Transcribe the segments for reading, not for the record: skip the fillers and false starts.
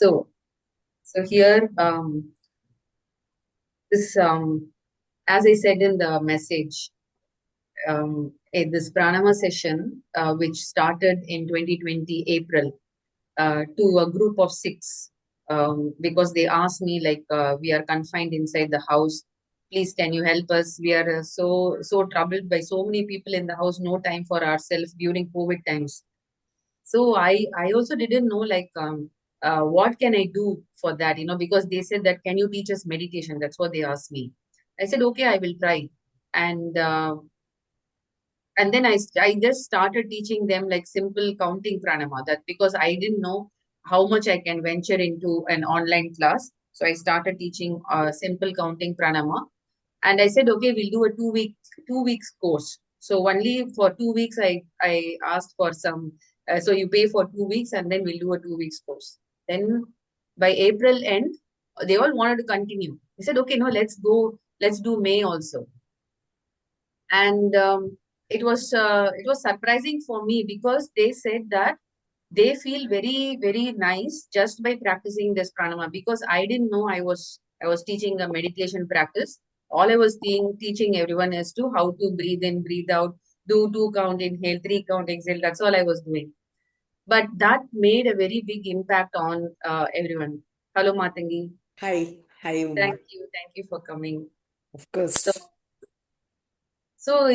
So, so here, this, as I said in the message, this pranama session, which started in 2020 April, to a group of six, because they asked me like, we are confined inside the house. Please, can you help us? We are so troubled by so many people in the house. No time for ourselves during COVID times. So I also didn't know like, what can I do for that, because they said that, can you teach us meditation? That's what they asked me. I said, okay, I will try. And then I just started teaching them like simple counting pranama, that because I didn't know how much I can venture into an online class. So I started teaching simple counting pranama. And I said, okay, we'll do a 2 weeks course. So only for 2 weeks, I asked for some. So you pay for 2 weeks, and then we'll do a 2 weeks course. Then by April end, they all wanted to continue. I said, okay, no, let's go. Let's do May also. And it was surprising for me, because they said that they feel very very nice just by practicing this pranama, because I didn't know I was teaching a meditation practice. All I was teaching everyone is to how to breathe in, breathe out, do 2 count inhale, 3 count exhale. That's all I was doing. But that made a very big impact on everyone. Hello, Matangi. Hi, hi, Uma. Thank you for coming. Of So course. So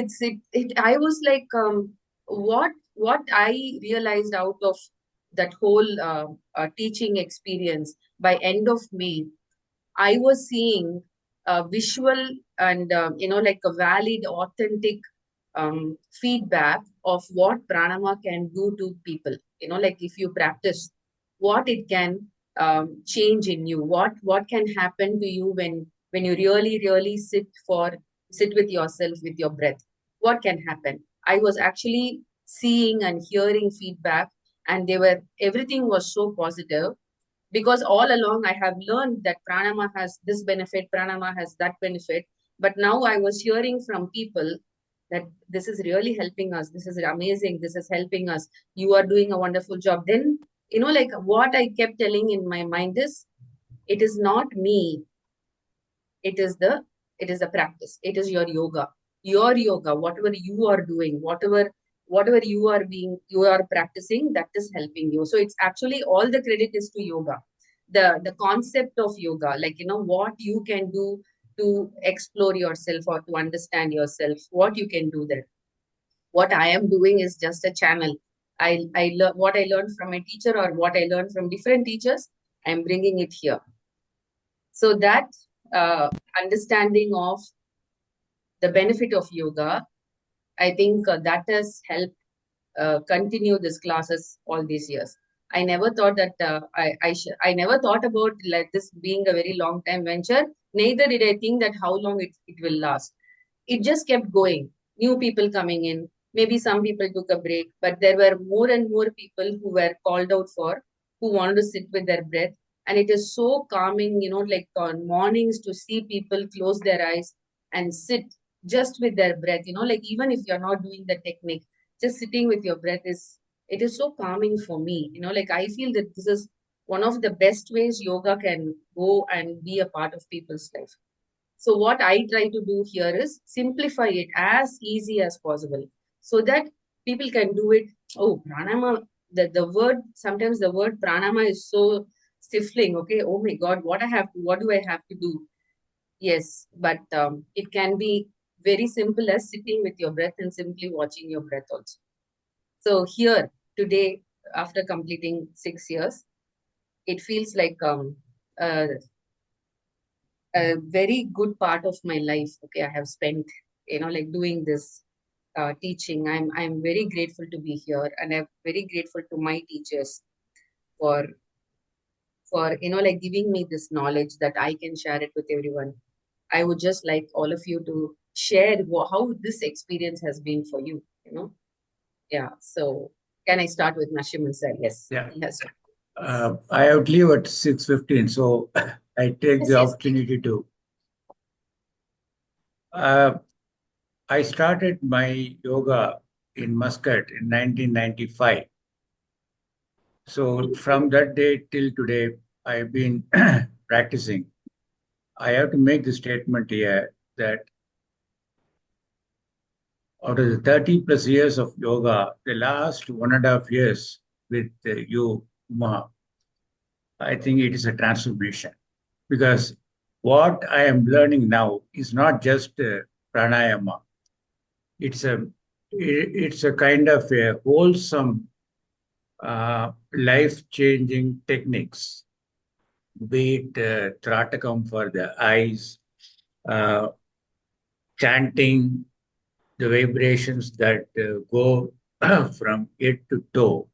I was like, what I realized out of that whole teaching experience, by end of May, I was seeing visual and like a valid, authentic feedback of what pranama can do to people. Like if you practice, what it can change in you, what can happen to you when you really really sit with yourself, with your breath. What can happen? I was actually seeing and hearing feedback, and everything was so positive, because all along I have learned that pranama has this benefit, pranama has that benefit. But now I was hearing from people that this is really helping us, this is amazing, this is helping us, you are doing a wonderful job. Then, like what I kept telling in my mind is, it is not me, it is the practice, it is your yoga, whatever you are doing, whatever you are practicing, that is helping you. So it's actually, all the credit is to yoga, the concept of yoga, like, what you can do to explore yourself or to understand yourself, what you can do there. What I am doing is just a channel. I learn what I learned from my teacher, or what I learned from different teachers, I'm bringing it here. So that understanding of the benefit of yoga, I think that has helped continue these classes all these years. I never thought that I never thought about like this being a very long time venture. Neither did I think that how long it will last. It just kept going. New people coming in. Maybe some people took a break, but there were more and more people who were called out for, who wanted to sit with their breath. And it is so calming, like on mornings, to see people close their eyes and sit just with their breath, like even if you're not doing the technique, just sitting with your breath it is so calming for me. Like I feel that this is one of the best ways yoga can go and be a part of people's life. So what I try to do here is simplify it as easy as possible, so that people can do it. Oh, pranayama, the word, sometimes the word pranayama is so stifling. Okay, oh my God, what do I have to do? Yes, but it can be very simple as sitting with your breath and simply watching your breath also. So here today, after completing 6 years, it feels like a, a very good part of my life. Okay, I have spent, like doing this teaching. I'm very grateful to be here, and I'm very grateful to my teachers for like giving me this knowledge that I can share it with everyone. I would just like all of you to share how this experience has been for you. Yeah. So can I start with Nashim sir? Yes. Yeah. Yes. I have to leave at 6:15, so I take Yes. the Yes. opportunity to. Uh, I started my yoga in Muscat in 1995. So from that day till today, I've been practicing, I have to make the statement here that out of the 30 plus years of yoga, the last 1.5 years with you, Uma, I think it is a transformation because what I am learning now is not just pranayama. It's a kind of a wholesome, life-changing techniques, be it Tratakam for the eyes, uh, chanting, the vibrations that go from head to toe,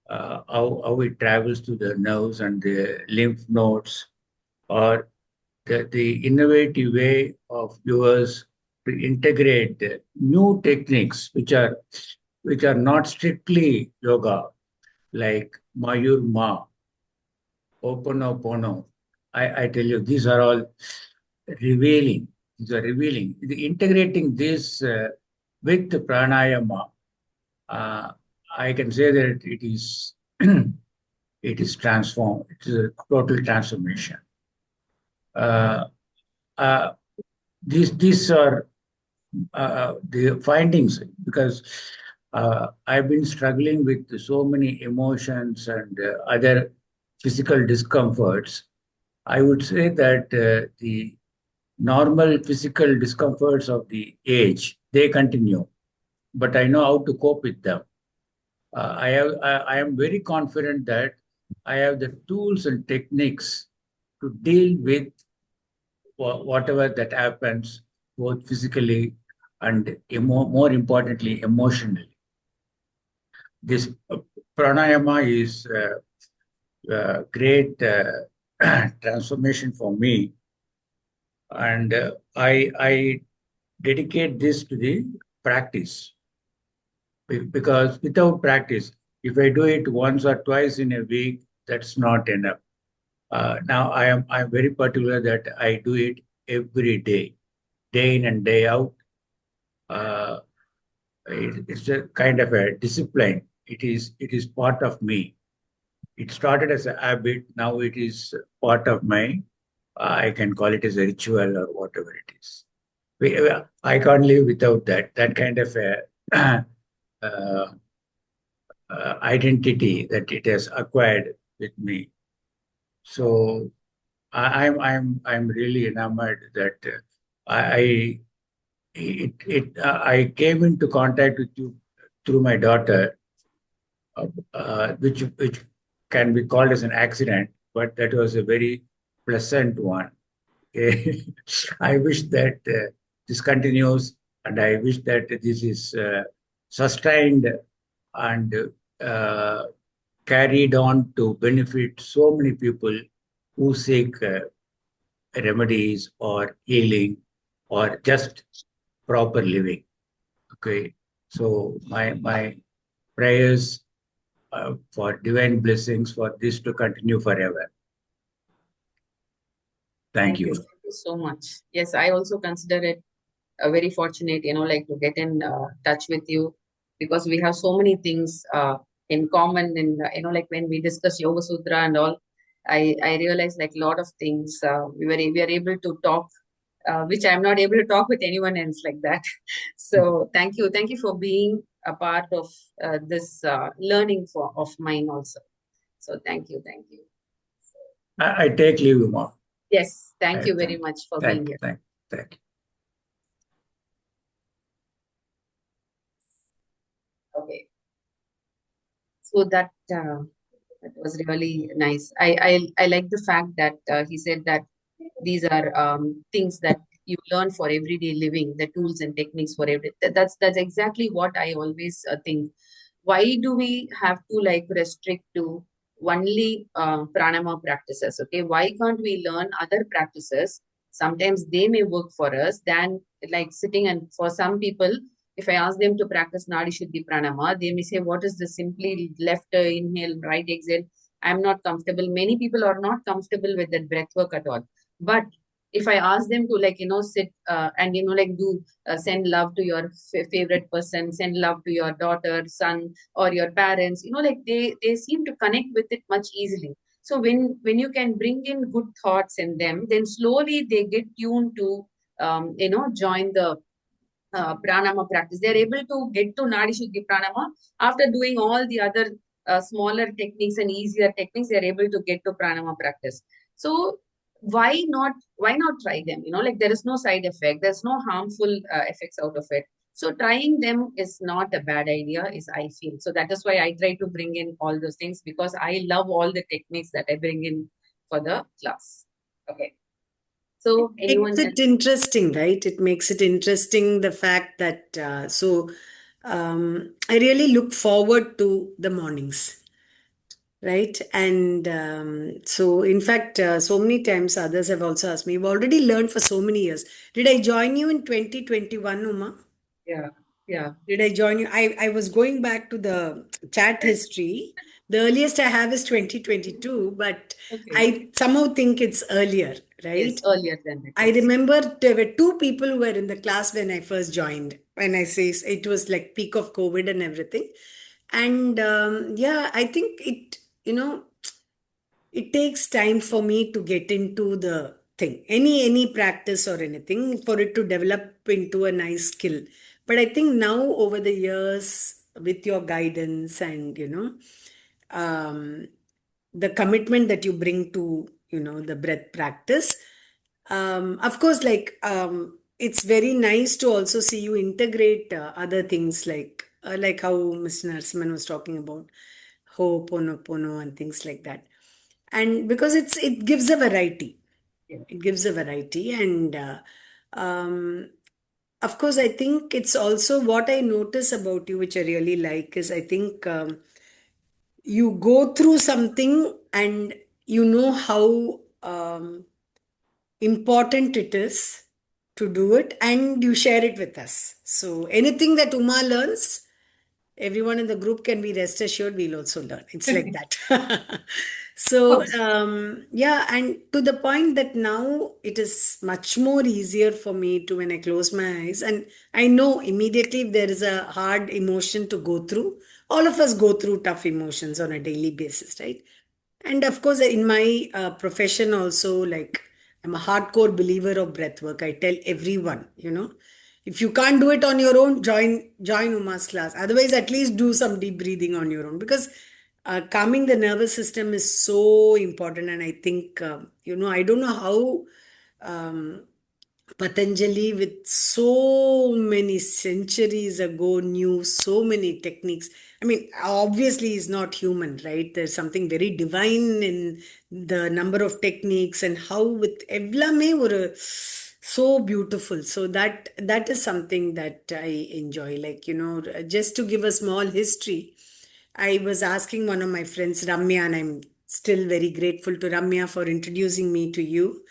how it travels to the nerves and the lymph nodes, or the innovative way of viewers to integrate new techniques which are not strictly yoga, like Mayur Ma, Oponopono. I tell you, these are all revealing. These are revealing. Integrating this with the pranayama, uh, I can say that it is transformed. It is a total transformation. Uh, uh, these are the findings because I've been struggling with so many emotions and other physical discomforts. I would say that the normal physical discomforts of the age they continue, but I know how to cope with them. I am very confident that I have the tools and techniques to deal with whatever that happens, both physically and more importantly, emotionally. This pranayama is great transformation for me, and I dedicate this to the practice because without practice, if I do it once or twice in a week, that's not enough. Now I'm very particular that I do it every day in and day out. Uh, it's a kind of a discipline. It is part of me. It started as a habit. Now it is part of my. I can call it as a ritual or whatever it is. I can't live without that. That kind of a uh, identity that it has acquired with me. So I'm really enamored that I I came into contact with you through my daughter, which can be called as an accident, but that was a very pleasant one. I wish that this continues, and I wish that this is sustained and uh, carried on to benefit so many people who seek remedies or healing or just proper living. Okay, so my prayers for divine blessings for this to continue forever. Thank you. Thank you so much. Yes, I also consider it very fortunate, like to get in touch with you because we have so many things in common. And like when we discuss Yoga Sutra and all, I realized like a lot of things we are able to talk, which I'm not able to talk with anyone else like that. So thank you for being a part of this learning of mine also. So thank you. I take leave, Uma. Yes, thank you very much for being here. Thank you. Okay, so that was really nice. I like the fact that he said that these are things that you learn for everyday living, the tools and techniques for every. That's exactly what I always think. Why do we have to like restrict to only pranayama practices? Okay, why can't we learn other practices? Sometimes they may work for us than like sitting, and for some people, if I ask them to practice Nadi Shuddhi Pranama, they may say, what is this? Simply left inhale, right exhale. I'm not comfortable. Many people are not comfortable with that breath work at all. But if I ask them to like, sit and, like do send love to your favorite person, send love to your daughter, son, or your parents, like they seem to connect with it much easily. So when you can bring in good thoughts in them, then slowly they get tuned to join the pranayama practice. They're able to get to Nadi Shuddhi pranayama after doing all the other smaller techniques and easier techniques. They're able to get to pranayama practice. So why not try them? Like there is no side effect. There's no harmful effects out of it. So trying them is not a bad idea, is I feel. So that is why I try to bring in all those things because I love all the techniques that I bring in for the class. Okay. So Makes anyone it else? interesting, right? It makes it interesting the fact that I really look forward to the mornings, right? And so, in fact, so many times others have also asked me, you've already learned for so many years. Did I join you in 2021, Uma? Yeah, yeah. Did I join you? I was going back to the chat history. The earliest I have is 2022, but Okay. I somehow think it's earlier, right? Yes, earlier than that, I yes. remember there were two people who were in the class when I first joined. When I say it was like peak of COVID and everything. And yeah, I think it takes time for me to get into the thing. Any practice or anything for it to develop into a nice skill. But I think now over the years, with your guidance and um, the commitment that you bring to the breath practice, of course, it's very nice to also see you integrate other things like how Mr. Narasimhan was talking about Ho'oponopono and things like that. And because it gives a variety, Yeah. it gives a variety, and um, of course, I think it's also what I notice about you, which I really like, is I think you go through something and you know how important it is to do it, and you share it with us. So anything that Uma learns, everyone in the group can be rest assured we'll also learn. It's like that. So Okay. yeah, and to the point that now it is much more easier for me to, when I close my eyes, and I know immediately if there is a hard emotion to go through. All of us go through tough emotions on a daily basis, right? And of course, in my profession also, like, I'm a hardcore believer of breath work. I tell everyone, if you can't do it on your own, join Uma's class. Otherwise, at least do some deep breathing on your own, because calming the nervous system is so important. And I think I don't know how Patanjali, with so many centuries ago, knew so many techniques. I mean, obviously, he's not human, right? There's something very divine in the number of techniques and how with Evlame were so beautiful. So that is something that I enjoy. Like, just to give a small history, I was asking one of my friends, Ramya, and I'm still very grateful to Ramya for introducing me to you.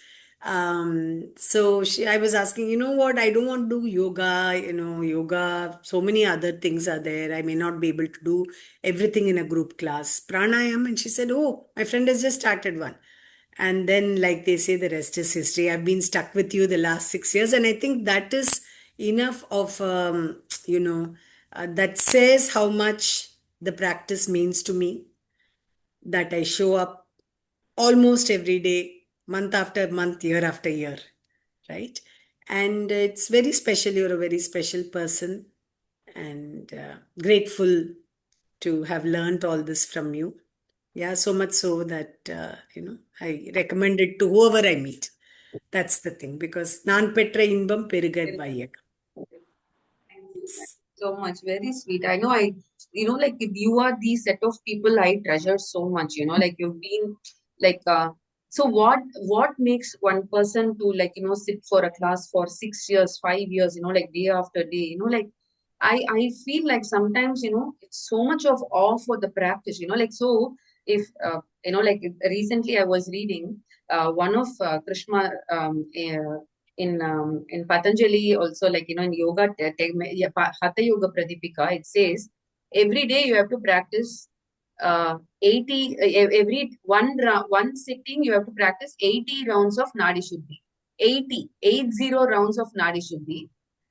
I was asking, you know what, I don't want to do yoga, so many other things are there. I may not be able to do everything in a group class. Pranayam, and she said, oh, my friend has just started one. And then, like they say, the rest is history. I've been stuck with you the last 6 years, and I think that is enough of, that says how much the practice means to me, that I show up almost every day, month after month, year after year, right? And it's very special. You're a very special person, and grateful to have learned all this from you. Yeah, so much so that, I recommend it to whoever I meet. That's the thing, because Nan Petra Inbam Perigar Vayak. Thank you. Thank you so much. Very sweet. I know like you are the set of people I treasure so much, like you've been like, so what makes one person to like, sit for a class for 6 years, 5 years, like day after day, like I feel like sometimes, it's so much of awe for the practice, like, so if, like recently I was reading, one of Krishna, in Patanjali also, like in yoga yeah, Hatha Yoga Pradipika, it says every day you have to practice 80 every one sitting you have to practice 80 rounds of Nadi Shuddhi. 80 rounds of Nadi Shuddhi,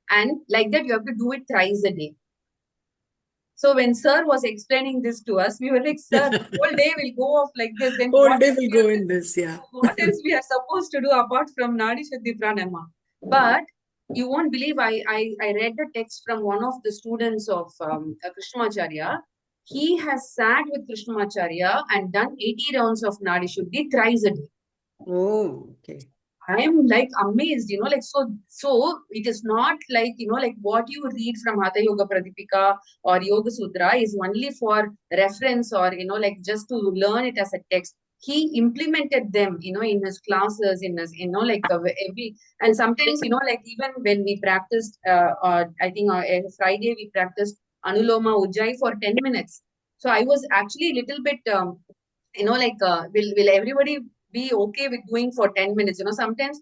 and like that you have to do it thrice a day. So when sir was explaining this to us, we were like, sir, whole day will go off like this. Then Whole what day else will we are go in this, yeah. what else we are supposed to do apart from Nadi Shuddhi Pranayama? But you won't believe I read the text from one of the students of Krishnamacharya. He has sat with Krishnamacharya and done 80 rounds of Nadi Shuddhi thrice a day. Oh, okay. I am like amazed, like so it is not like, like what you read from Hatha Yoga Pradipika or Yoga Sutra is only for reference or, like just to learn it as a text. He implemented them, in his classes, in his, like every, and sometimes, like even when we practiced, I think Friday we practiced Anuloma Ujjayi for 10 minutes. So I was actually a little bit, like will everybody be okay with doing for 10 minutes? Sometimes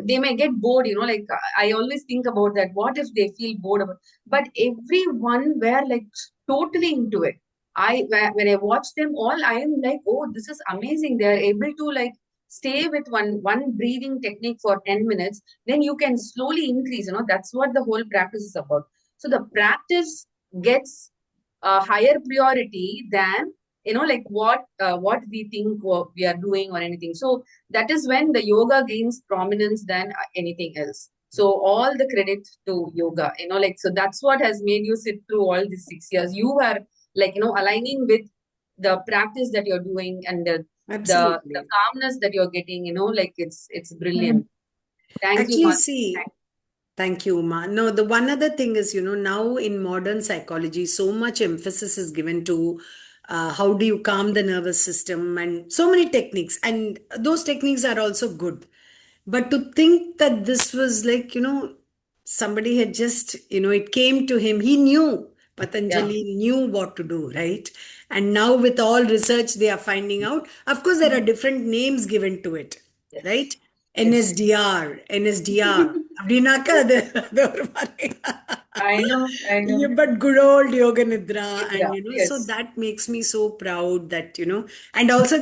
they may get bored, like I always think about that. What if they feel bored about, but everyone were like totally into it. When I watch them all, I am like, oh, this is amazing. They are able to like stay with one breathing technique for 10 minutes. Then you can slowly increase. That's what the whole practice is about. So the practice gets a higher priority than, like what we think we are doing or anything. So that is when the yoga gains prominence than anything else. So all the credit to yoga, like, so that's what has made you sit through all these 6 years. You are like, aligning with the practice that you're doing, and the Absolutely. calmness that you're getting, like it's brilliant. Thank you, Actually, Madhu. see, thank you, Uma. No, the one other thing is, now in modern psychology, so much emphasis is given to how do you calm the nervous system and so many techniques. And those techniques are also good. But to think that this was like, somebody had just, it came to him, he knew, Yeah. Patanjali knew what to do, right? And now with all research, they are finding out. Of course, there are different names given to it, right? Yes. Yes. NSDR அப்படின்னாக்கா அது ஒரு மாதிரி I know. yeah, but good old Yoga Nidra, and Nidra. so Yes. that makes me so proud that, and also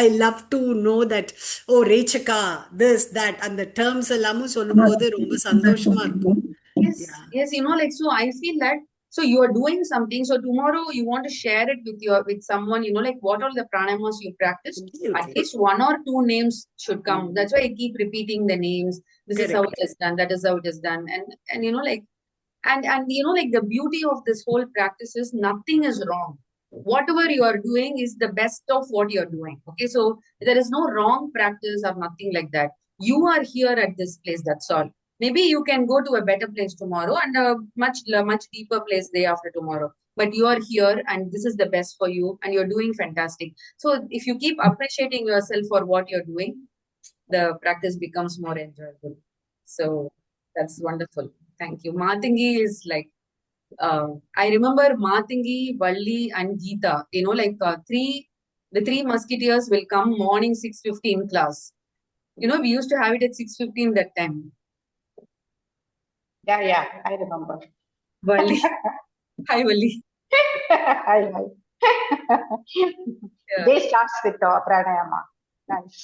I love to know that, oh, Rechaka, this, that, and the terms எல்லாமும் சொல்லும்போது ரொம்ப சந்தோஷமா இருக்கும். Yes, Yeah, yes, like, so I feel that, so you are doing something. So tomorrow you want to share it with someone, like what all the pranayamas you practice. At absolutely. least one or two names should come. That's why I keep repeating the names. This is how it Correct. is done. That is how it is done. And like, and like the beauty of this whole practice is nothing is wrong. Whatever you are doing is the best of what you're doing. Okay, so there is no wrong practice or nothing like that. You are here at this place, that's all. Maybe you can go to a better place tomorrow and a much deeper place day after tomorrow, but you are here and this is the best for you and you're doing fantastic. So if you keep appreciating yourself for what you're doing, the practice becomes more enjoyable. So that's wonderful. Thank you. Matangi is like, I remember Matangi, Valli, and Geeta. Like the three musketeers will come morning 6:15 class. We used to have it at 6:15 that time. Yeah, I remember. Valli. Hi, Valli. Hi, hi. Yeah. Day starts with pranayama. Nice.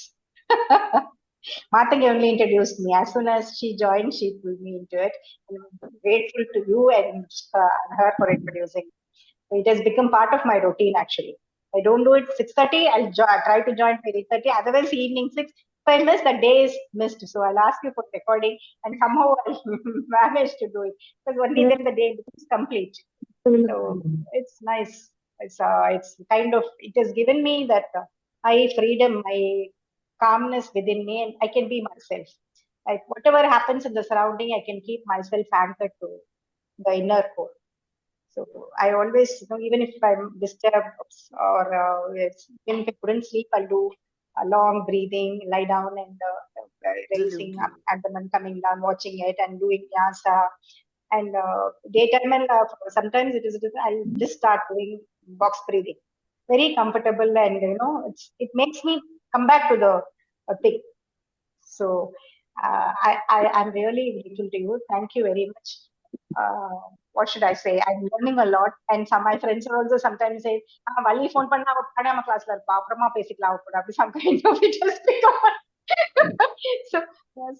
Matangi only introduced me. As soon as she joined, she pulled me into it. I'm grateful to you and her for introducing. It has become part of my routine actually. I don't do it 6:30. Try to join by 8:30. Otherwise, evening 6. If I miss, the day is missed. So I'll ask you for recording, and somehow I manage to do it because only then the day becomes complete. So it's nice. It's kind of, it has given me that high freedom, my calmness within me, and I can be myself. Like whatever happens in the surrounding, I can keep myself anchored to the inner core. So I always, even if I'm disturbed or even if I couldn't sleep, I'll do a long breathing, lie down and raising up Absolutely. abdomen, coming down, watching it and doing yasa. And daytime and sometimes I'll just start doing box breathing. Very comfortable and, it makes me come back to the thing. So I'm really grateful to you. Thank you very much. What should I say? I'm learning a lot, and some my friends are also sometimes say, "Vali phone panna pranayama class la irpa, apprama pesikla appuda." Some kind of it has become. So yes,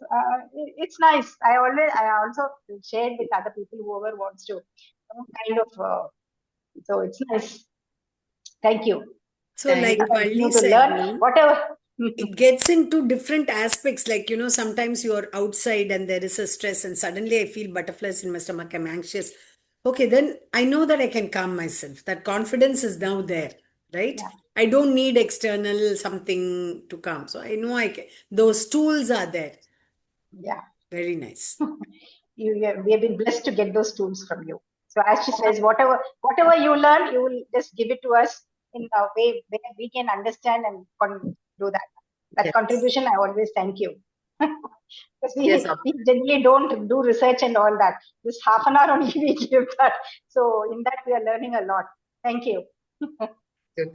it's nice. I also shared with other people whoever wants to kind of So it's nice. Thank you. So, Thank like you. We continue Valli to said, learn no, whatever. it gets into different aspects. Like, sometimes you're outside and there is a stress, and suddenly I feel butterflies in my stomach. I'm anxious. Okay, then I know that I can calm myself. That confidence is now there, right? Yeah, I don't need external something to calm. So I know I can. Those tools are there. yeah. Very nice. We have been blessed to get those tools from you. So as she says, whatever you learn, you will just give it to us in a way where we can understand and do that. That Yes. contribution, I always thank you. Because Yes. we generally don't do research and all that. This half an hour only we give that. So in that we are learning a lot. Thank you.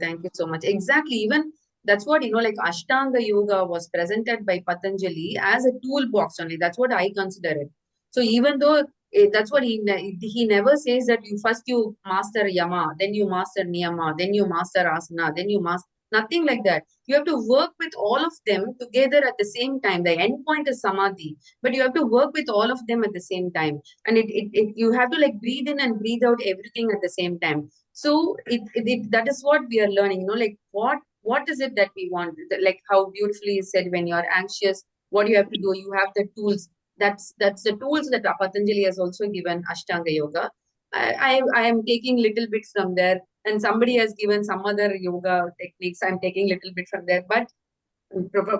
Thank you so much. Exactly. Even that's what, like Ashtanga Yoga was presented by Patanjali as a toolbox only. That's what I consider it. So even though that's what he never says that you master Yama, then you master Niyama, then you master Asana, then you master nothing like that. You have to work with all of them together at the same time. The end point is Samadhi, but you have to work with all of them at the same time. And you have to like breathe in and breathe out everything at the same time. So that is what we are learning, like what is it that we want? Like how beautifully is said, when you are anxious, what you have to do, you have the tools. That's the tools that Patanjali has also given Ashtanga Yoga. I am taking little bit from there, and somebody has given some other yoga techniques. I'm taking little bit from there, but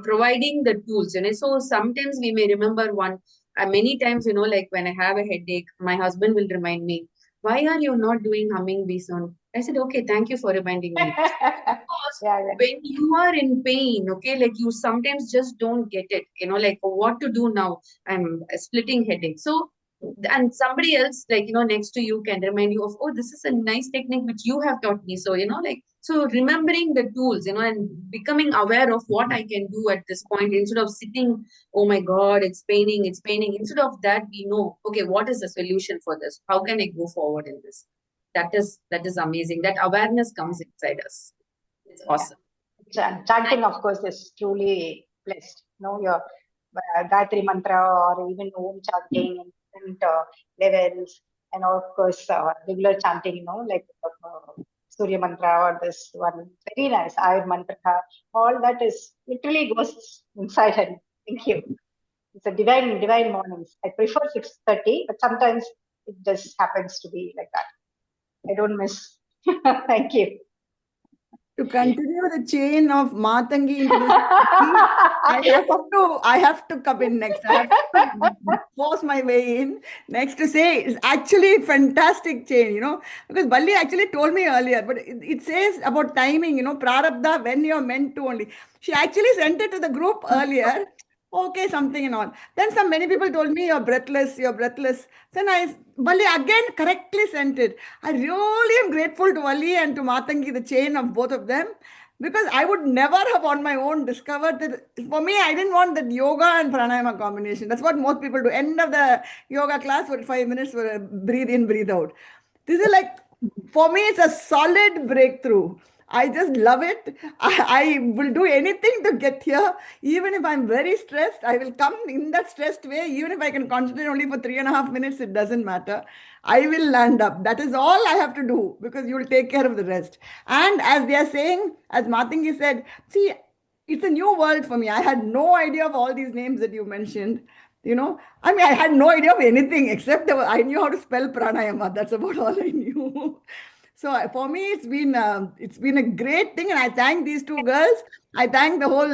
providing the tools, so sometimes we may remember one, many times, like when I have a headache, my husband will remind me, why are you not doing humming bee sound? I said, okay, thank you for reminding me. Because Yeah, yeah. when you are in pain, okay, like you sometimes just don't get it, like what to do now. I'm splitting headache. So, and somebody else, like, next to you can remind you of, oh, this is a nice technique which you have taught me. So, like, so remembering the tools, and becoming aware of what I can do at this point instead of sitting, oh my God, it's paining, it's paining. Instead of that, we know, okay, what is the solution for this? How can I go forward in this? That is amazing. That awareness comes inside us. It's Yeah. awesome. Chanting, of course, is truly blessed. Your Gayatri mantra or even Om chanting in different levels, and of course, regular chanting, like Surya mantra or this one, very nice, Ayur mantra. All that is literally goes inside. And thank you. It's a divine mornings. I prefer 6:30, but sometimes it just happens to be like that. I don't miss. Thank you. To continue the chain of Matangi into this, I have to come in next. I have to force my way in next to say it's actually fantastic chain, because Balli actually told me earlier, but it says about timing, prarabdha when you're meant to only. She actually sent it to the group earlier. Okay, something and all. Then many people told me you're breathless, you're breathless. Then Bali again correctly sent it. I really am grateful to Ali and to Matangi, the chain of both of them, because I would never have on my own discovered that. For me, I didn't want that yoga and pranayama combination. That's what most people do. End of the yoga class for 5 minutes, for a breathe in, breathe out. This is like, for me, it's a solid breakthrough. I just love it. I will do anything to get here. Even if I'm very stressed, I will come in that stressed way. Even if I can concentrate only for 3.5 minutes, it doesn't matter. I will land up. That is all I have to do, because you will take care of the rest. And as they are saying, as Matangi said, see, it's a new world for me. I had no idea of all these names that you mentioned. I mean, I had no idea of anything except that I knew how to spell pranayama. That's about all I knew. So for me, it's been a great thing, and I thank these two girls. I thank the whole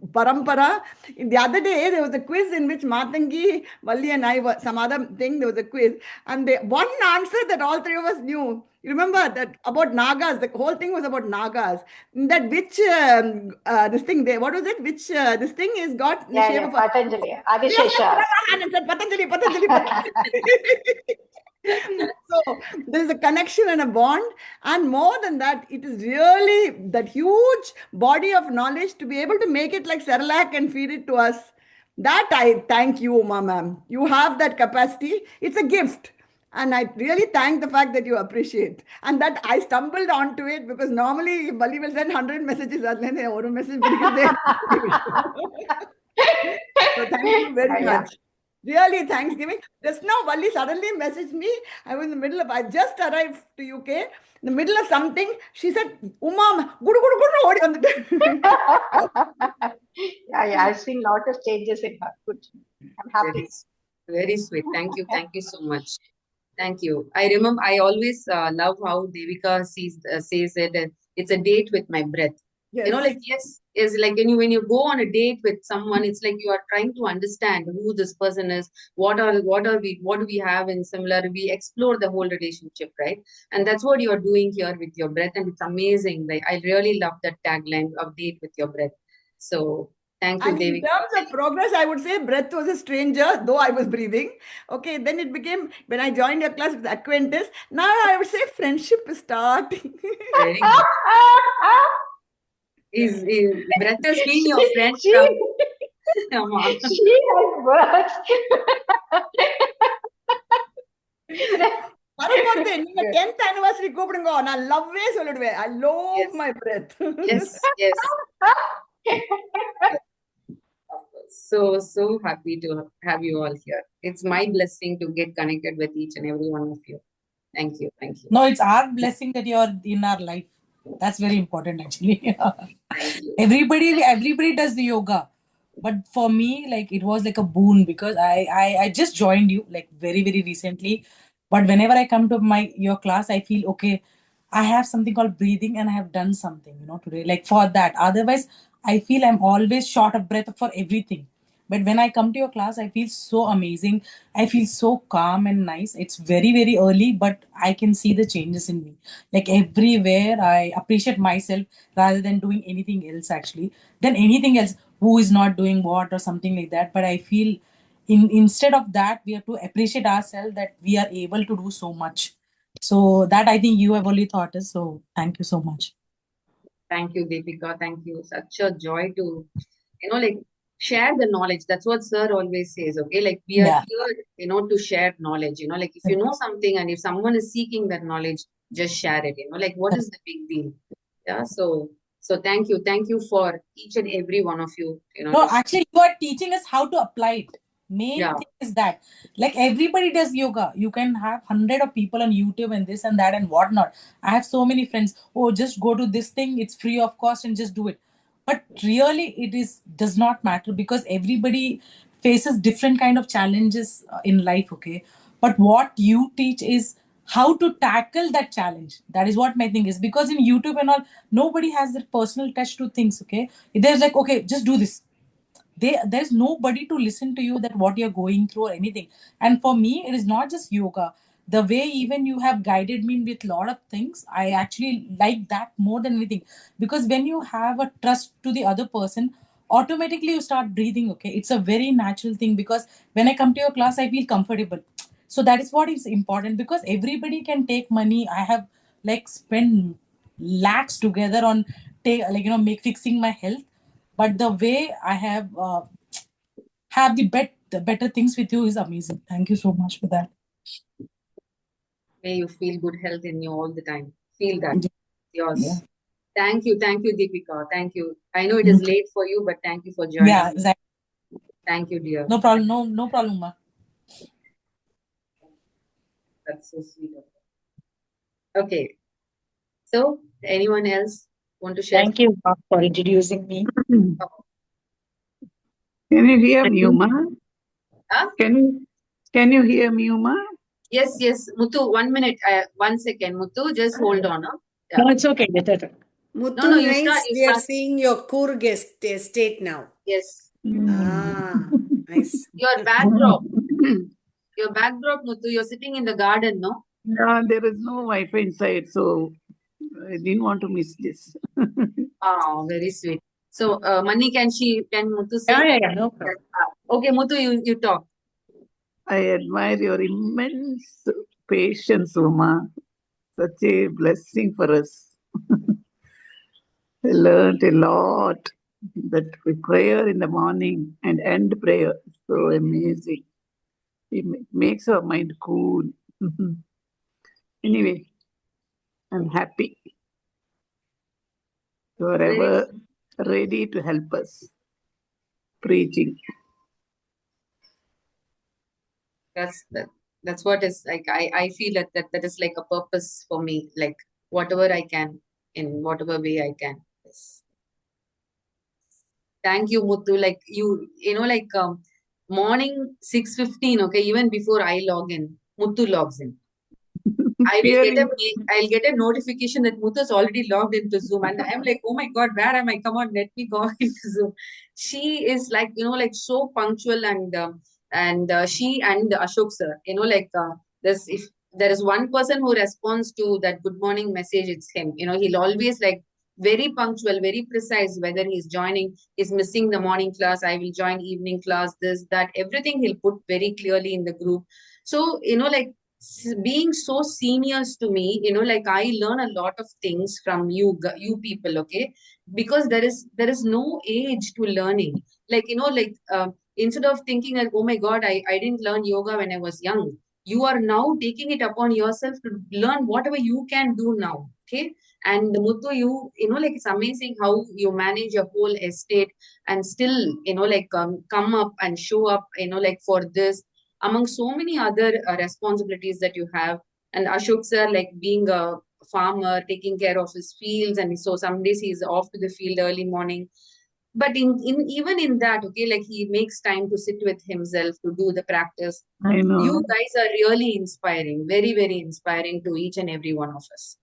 parampara. The other day, there was a quiz in which Matangi, Valli, and I were some other thing. There was a quiz, and one answer that all three of us knew. You remember that about Nagas? The whole thing was about Nagas. That which this thing there? What was it? Which this thing is got in the Yeah, shape yeah, of a. Patanjali, Three of us put Adisheshas. up our hand and said Patanjali, Patanjali, Patanjali. So there is a connection and a bond, and more than that, it is really that huge body of knowledge to be able to make it like Cerelac and feed it to us. That I thank you, Uma ma'am. You have that capacity. It's a gift. And I really thank the fact that you appreciate. And that I stumbled onto it, because normally Bali will send 100 messages. And then one message. So thank you very Yeah. much. Really, Thanksgiving. Just now, Valli suddenly messaged me. I was in the middle of, I just arrived to UK, in the middle of something. She said, Uma, gudu, gudu, gudu, odi vandu." Yeah, yeah, I've seen a lot of changes in her. Good. I'm happy. Very, very sweet. Thank you so much. Thank you. I remember I always love how Devika says it. It's a date with my breath. You know, Yes. like yes, is like when you go on a date with someone, it's like you are trying to understand who this person is, what do we have in similar. We explore the whole relationship, right? And that's what you are doing here with your breath, and it's amazing. Like I really love that tagline of date with your breath. So thank you, And in Devika. terms of progress, I would say breath was a stranger, though I was breathing. Okay, then it became, when I joined your class, with acquaintance. Now I would say friendship is starting. Very good. Is breath has been your she, friend she, from Amma. she has words. வரப்போறது நீங்க 10th anniversary கூப்பிடுங்க நான் லவ்வே சொல்லிடுவேன் I love Yes, my breath. yes. Of course. So happy to have you all here. It's my blessing to get connected with each and every one of you. Thank you. Thank you. No, it's our blessing that you're in our life. That's very important, actually. Thank you. Everybody does the yoga, but for me, like it was like a boon because I just joined you like very recently. But whenever I come to your class, I feel okay. I have something called breathing, and I have done something, today. Like for that. Otherwise, I feel I'm always short of breath for everything. But when I come to your class, I feel so amazing. I feel so calm and nice. It's very early, but I can see the changes in me. Like everywhere, I appreciate myself rather than doing anything else, actually. Than anything else, who is not doing what or something like that. But I feel instead of that, we have to appreciate ourselves that we are able to do so much. So that I think you have only taught us. So thank you so much. Thank you, Deepika. Thank you. Such a joy to, like share the knowledge. That's what Sir always says. Okay, like we are Yeah. here, to share knowledge. Like if you know something and if someone is seeking that knowledge, just share it. Like what is the big deal? Yeah. So thank you for each and every one of you. No, actually, you are teaching us how to apply it. Main Yeah. thing is that, like everybody does yoga. You can have hundred of people on YouTube and this and that and whatnot. I have so many friends. Oh, just go to this thing. It's free of cost and just do it. But really, it is does not matter because everybody faces different kind of challenges in life. Okay, but what you teach is how to tackle that challenge. That is what my thing is because in YouTube and all, nobody has that personal touch to things. Okay, there's like okay, just do this. There's nobody to listen to you that what you're going through or anything. And for me it is not just yoga. The way even you have guided me with a lot of things, I actually like that more than anything. Because when you have a trust to the other person, automatically you start breathing. Okay, it's a very natural thing because when I come to your class I feel comfortable. So that is what is important because everybody can take money. I have like spent lakhs together on take like make fixing my health, but the way I have the better things with you is amazing. Thank you so much for that. May you feel good health in you all the time. Feel that. Yeah. Yours. Thank you, Deepika. Thank you. I know it is late for you, but thank you for Yeah, joining. exactly. Thank you, dear. No problem. No problem, ma. That's so sweet of you. Okay. So, anyone else want to share? Thank you for introducing me. Can you hear me, Uma? Huh? Can you hear me, Uma? Yes. Muthu, 1 minute. 1 second. Muthu, just hold on. Huh? Yeah. No, it's okay. Muthu, No, you start. nice. You We are start. seeing your Kurg estate now. Yes. Ah, nice. Your backdrop. Your backdrop, Muthu. You're sitting in the garden, no? No, there is no Wi-Fi inside, so I didn't want to miss this. Oh, very sweet. So, Mani, can Muthu say? Yeah, no problem. Okay, Muthu, you talk. I admire your immense patience, Uma. Such a blessing for us. I learned a lot. That prayer in the morning and end prayer, so amazing. It makes our mind cool. Anyway, I'm happy. You are ever ready to help us preaching. That's what is like. I feel that is like a purpose for me. Like whatever I can, in whatever way I can. Yes. Thank you, Muthu. Like like morning 6:15. Okay, even before I log in, Muthu logs in. Purely, I'll get a notification that Muthu's already logged into Zoom, and I'm like, oh my God, where am I? Come on, let me go into Zoom. She is like like so punctual, and she and Ashok sir, there's if there is one person who responds to that good morning message, it's him. He'll always like very punctual, very precise whether he's joining, he's missing the morning class, I will join evening class, this, that, everything he'll put very clearly in the group. So, like being so seniors to me, like I learn a lot of things from you people, okay? Because there is no age to learning. Like, instead of thinking like, oh my God, I didn't learn yoga when I was young. You are now taking it upon yourself to learn whatever you can do now, okay? And Muthu, like it's amazing how you manage a whole estate and still, like come up and show up, like for this among so many other responsibilities that you have. And Ashok sir, like being a farmer, taking care of his fields, and so some days he's off to the field early morning. But in even in that, okay, like he makes time to sit with himself to do the practice. I know. You guys are really inspiring, very, very inspiring to each and every one of us.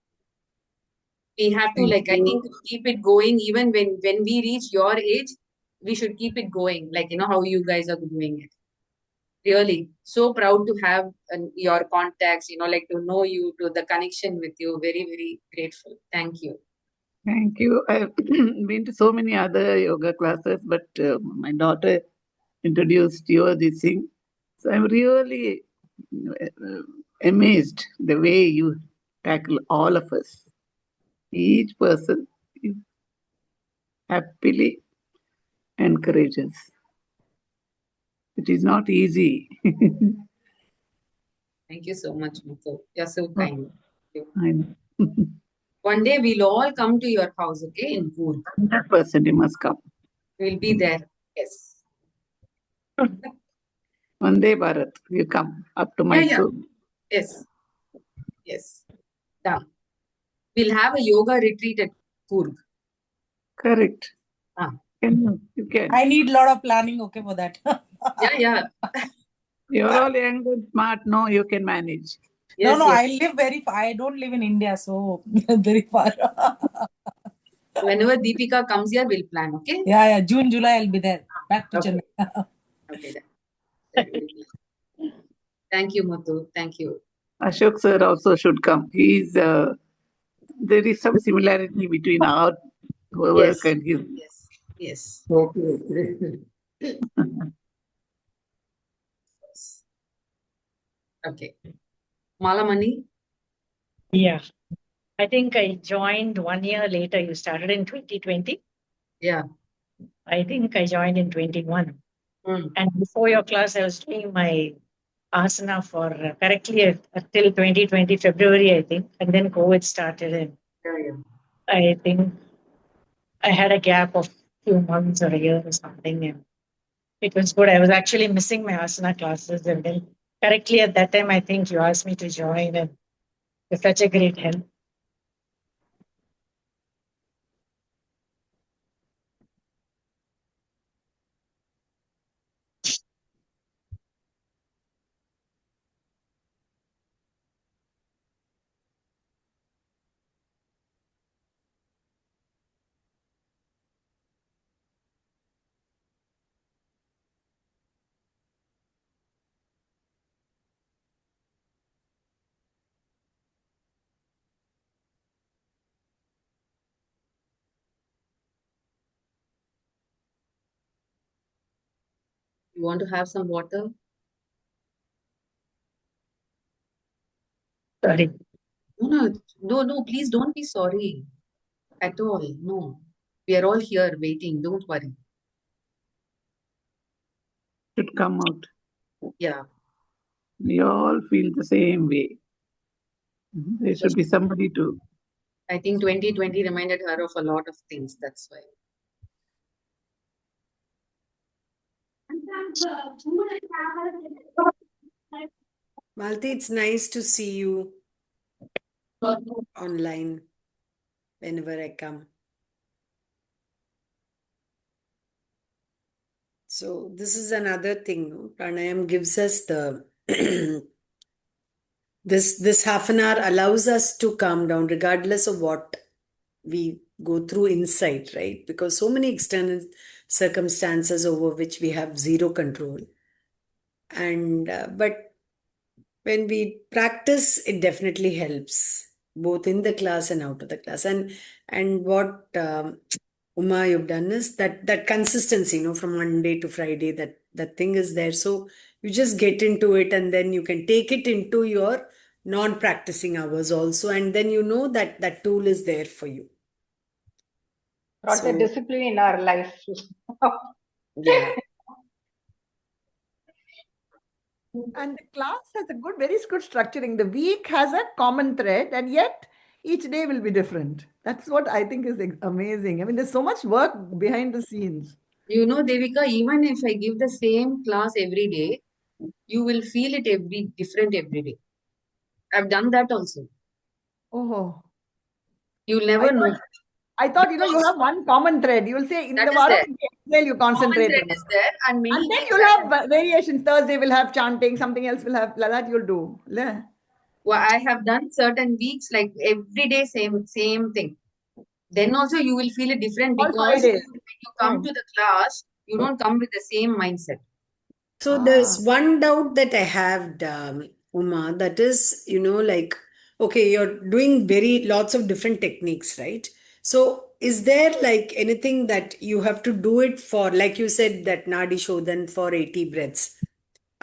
We have to, Thank like, I think, you. keep it going. Even when we reach your age, we should keep it going, like how you guys are doing it. Really so proud to have your contacts, like to know you, to the connection with you. Very, very grateful. Thank you. Thank you. I've been to so many other yoga classes, but my daughter introduced you this thing. So I'm really amazed the way you tackle all of us. Each person is happily encourages. It is not easy. Thank you so much, Muthu. You're so kind. Thank you. I know. One day we'll all come to your house, okay, in Coorg. 100% you must come. We'll be there. Yes. One day, Bharat, you come up to Yeah, yeah. Mysore. Yes. Yes. Done. We'll have a yoga retreat at Coorg. Correct. Ah. You can. I need a lot of planning, okay, for that. Yeah, yeah. You're all young and smart. No, you can manage. No, Yes, no, yes. I live very far. I don't live in India, so very far. Whenever Deepika comes here, we'll plan, okay? Yeah, June, July, I'll be there. Back to Okay. Chennai. Okay, then. Thank you, Muthu. Thank you. Ashok sir also should come. There is some similarity between our work Yes. and his. Yes. Yes. Okay. Okay. Malamani? Yeah. I think I joined 1 year later. You started in 2020. Yeah. I think I joined in 21. Mm. And before your class, I was doing my asana for correctly till 2020 February, I think. And then COVID started, and Yeah, yeah. I think I had a gap of few months or a year or something. And it was good. I was actually missing my asana classes. And then correctly at that time, I think you asked me to join, and it's such a great help. You want to have some water? Sorry. No, please don't be sorry at all. No. We are all here waiting. Don't worry. Should come out. Yeah. We all feel the same way. There should be somebody to. I think 2020 reminded her of a lot of things. That's why. Malti, it's nice to see you online whenever I come. So this is another thing, no? Pranayam gives us the this half an hour allows us to calm down regardless of what we go through inside, right? Because so many external circumstances over which we have zero control. And but when we practice, it definitely helps both in the class and out of the class. And what Uma, you've done is that consistency, from Monday to Friday, that thing is there. So you just get into it, and then you can take it into your non-practicing hours also, and then you know that that tool is there for you. Brought the So discipline in our life. yeah. And the class has a very good structuring. The week has a common thread, and yet each day will be different. That's what I think is amazing. I mean, there's so much work behind the scenes. Devika, even if I give the same class every day, you will feel it different every day. I've done that also. Oh, You'll I never know. thought, I thought you Because have one common thread. You will say in that the is varam, there. in the exhale, you Common concentrate thread on. is there, and And many then days you'll I have variations. Thursday will have chanting, something else will have, like that you'll do. Yeah. well, I have done certain weeks like every day same thing. Then also you will feel it different All because 5 days. when you come Oh. to the class, you don't come with the same mindset. So Ah. there's one doubt that I have, Uma, that is, like, okay, you're doing very lots of different techniques, right? So is there like anything that you have to do it for, like you said, that Nadi Shodhan for 80 breaths?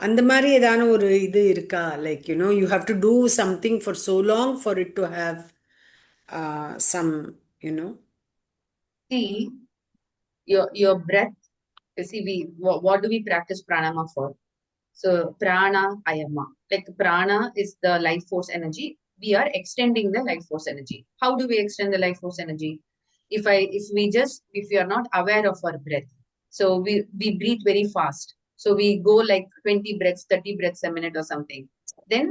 அந்த மாதிரி ஏதான ஒரு இது இருக்கா, like, you have to do something for so long for it to have some, you know. See, your breath. You see, what do we practice pranayama for? So pranayama, like prana is the life force energy. We are extending the life force energy. How do we extend the life force energy? If we are not aware of our breath, so we breathe very fast. So we go like 20 breaths, 30 breaths a minute or something. Then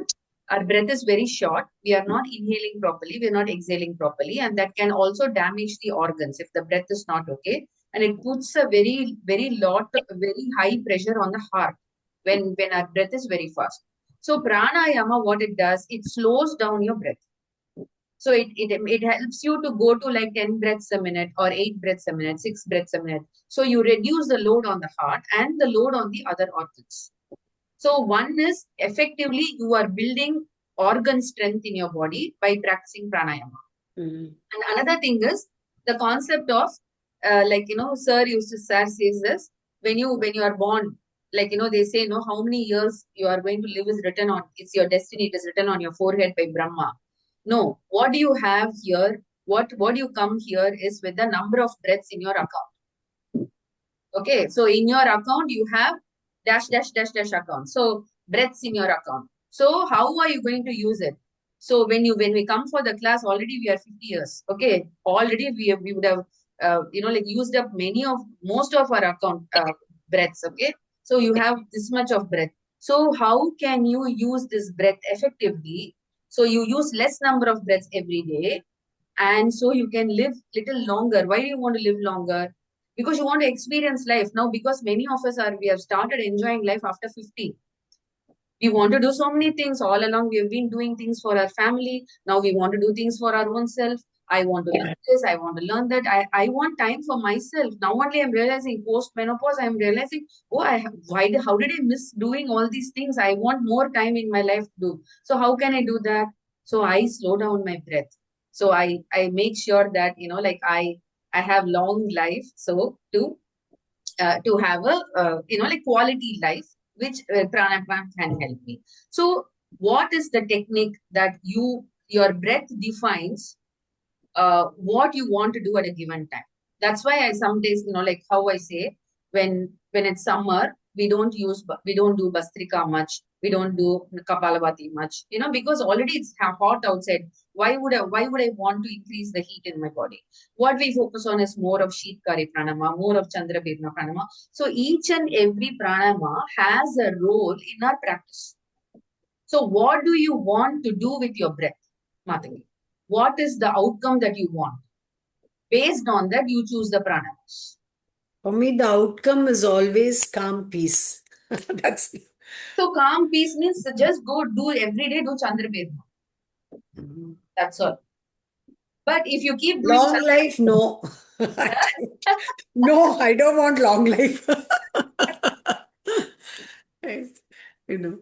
our breath is very short. We are not inhaling properly. We are not exhaling properly, and that can also damage the organs if the breath is not okay. And it puts a very high pressure on the heart when our breath is very fast. So pranayama, what it does, it slows down your breath. So it helps you to go to like 10 breaths a minute or 8 breaths a minute, 6 breaths a minute. So you reduce the load on the heart and the load on the other organs. So one is effectively you are building organ strength in your body by practicing pranayama. Mm. And another thing is the concept of sir says this, when you are born, they say, how many years you are going to live is written on, it's your destiny, it is written on your forehead by Brahma. No, what do you have here? What you come here is with the number of breaths in your account. Okay, so in your account you have dash dash dash dash account. So breaths in your account. So how are you going to use it? So when we come for the class, already we are 50 years. Okay, already we would have used up most of our account breaths. Okay, so you have this much of breath. So how can you use this breath effectively? So you use less number of breaths every day, and so you can live little longer. Why do you want to live longer? Because you want to experience life now. Because many of us we have started enjoying life after 50. We want to do so many things all along. We have been doing things for our family. Now we want to do things for our own self. I want to learn this. I want to learn that. I want time for myself. Now only I'm realizing post menopause. I'm realizing, oh, how did I miss doing all these things? I want more time in my life to do. So how can I do that? So I slow down my breath. So I make sure that I have long life. So to have a quality life, which pranayama can help me. So what is the technique that your breath defines what you want to do at a given time? That's why I some days, like how I say, when it's summer, we don't do Bastrika much, we don't do Kapalabhati much, because already it's hot outside. Why would I want to increase the heat in my body? What we focus on is more of Sheetkari Pranama, more of Chandrabirna Pranama. So each and every pranama has a role in our practice. So what do you want to do with your breath, Matangi? What is the outcome that you want? Based on that, you choose the pranayamas. For me, the outcome is always calm peace. That's So calm peace means just go do every day, do Chandravedna. That's all. But if you keep doing long life, no. No, I don't want long life.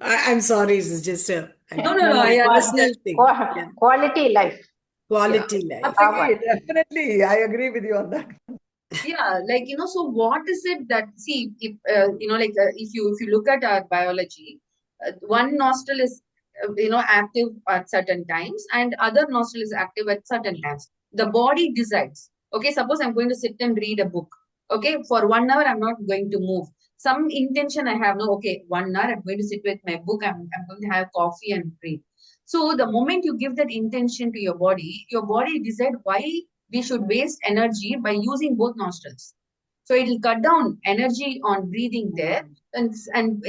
I'm sorry, it's just a no, I personal understand. thing. Yeah. Quality life. Yeah. Quality life. Matangi, definitely, I agree with you on that. Yeah, like so what is it that, see, if if you look at our biology, one nostril is active at certain times, and other nostril is active at certain times. The body decides. Okay, suppose I'm going to sit and read a book. Okay, for 1 hour I'm not going to move. Some intention I have, no, okay, 1 hour I'm going to sit with my book, I'm going to have coffee and read. So the moment you give that intention to your body decide why we should waste energy by using both nostrils. So it will cut down energy on breathing there, and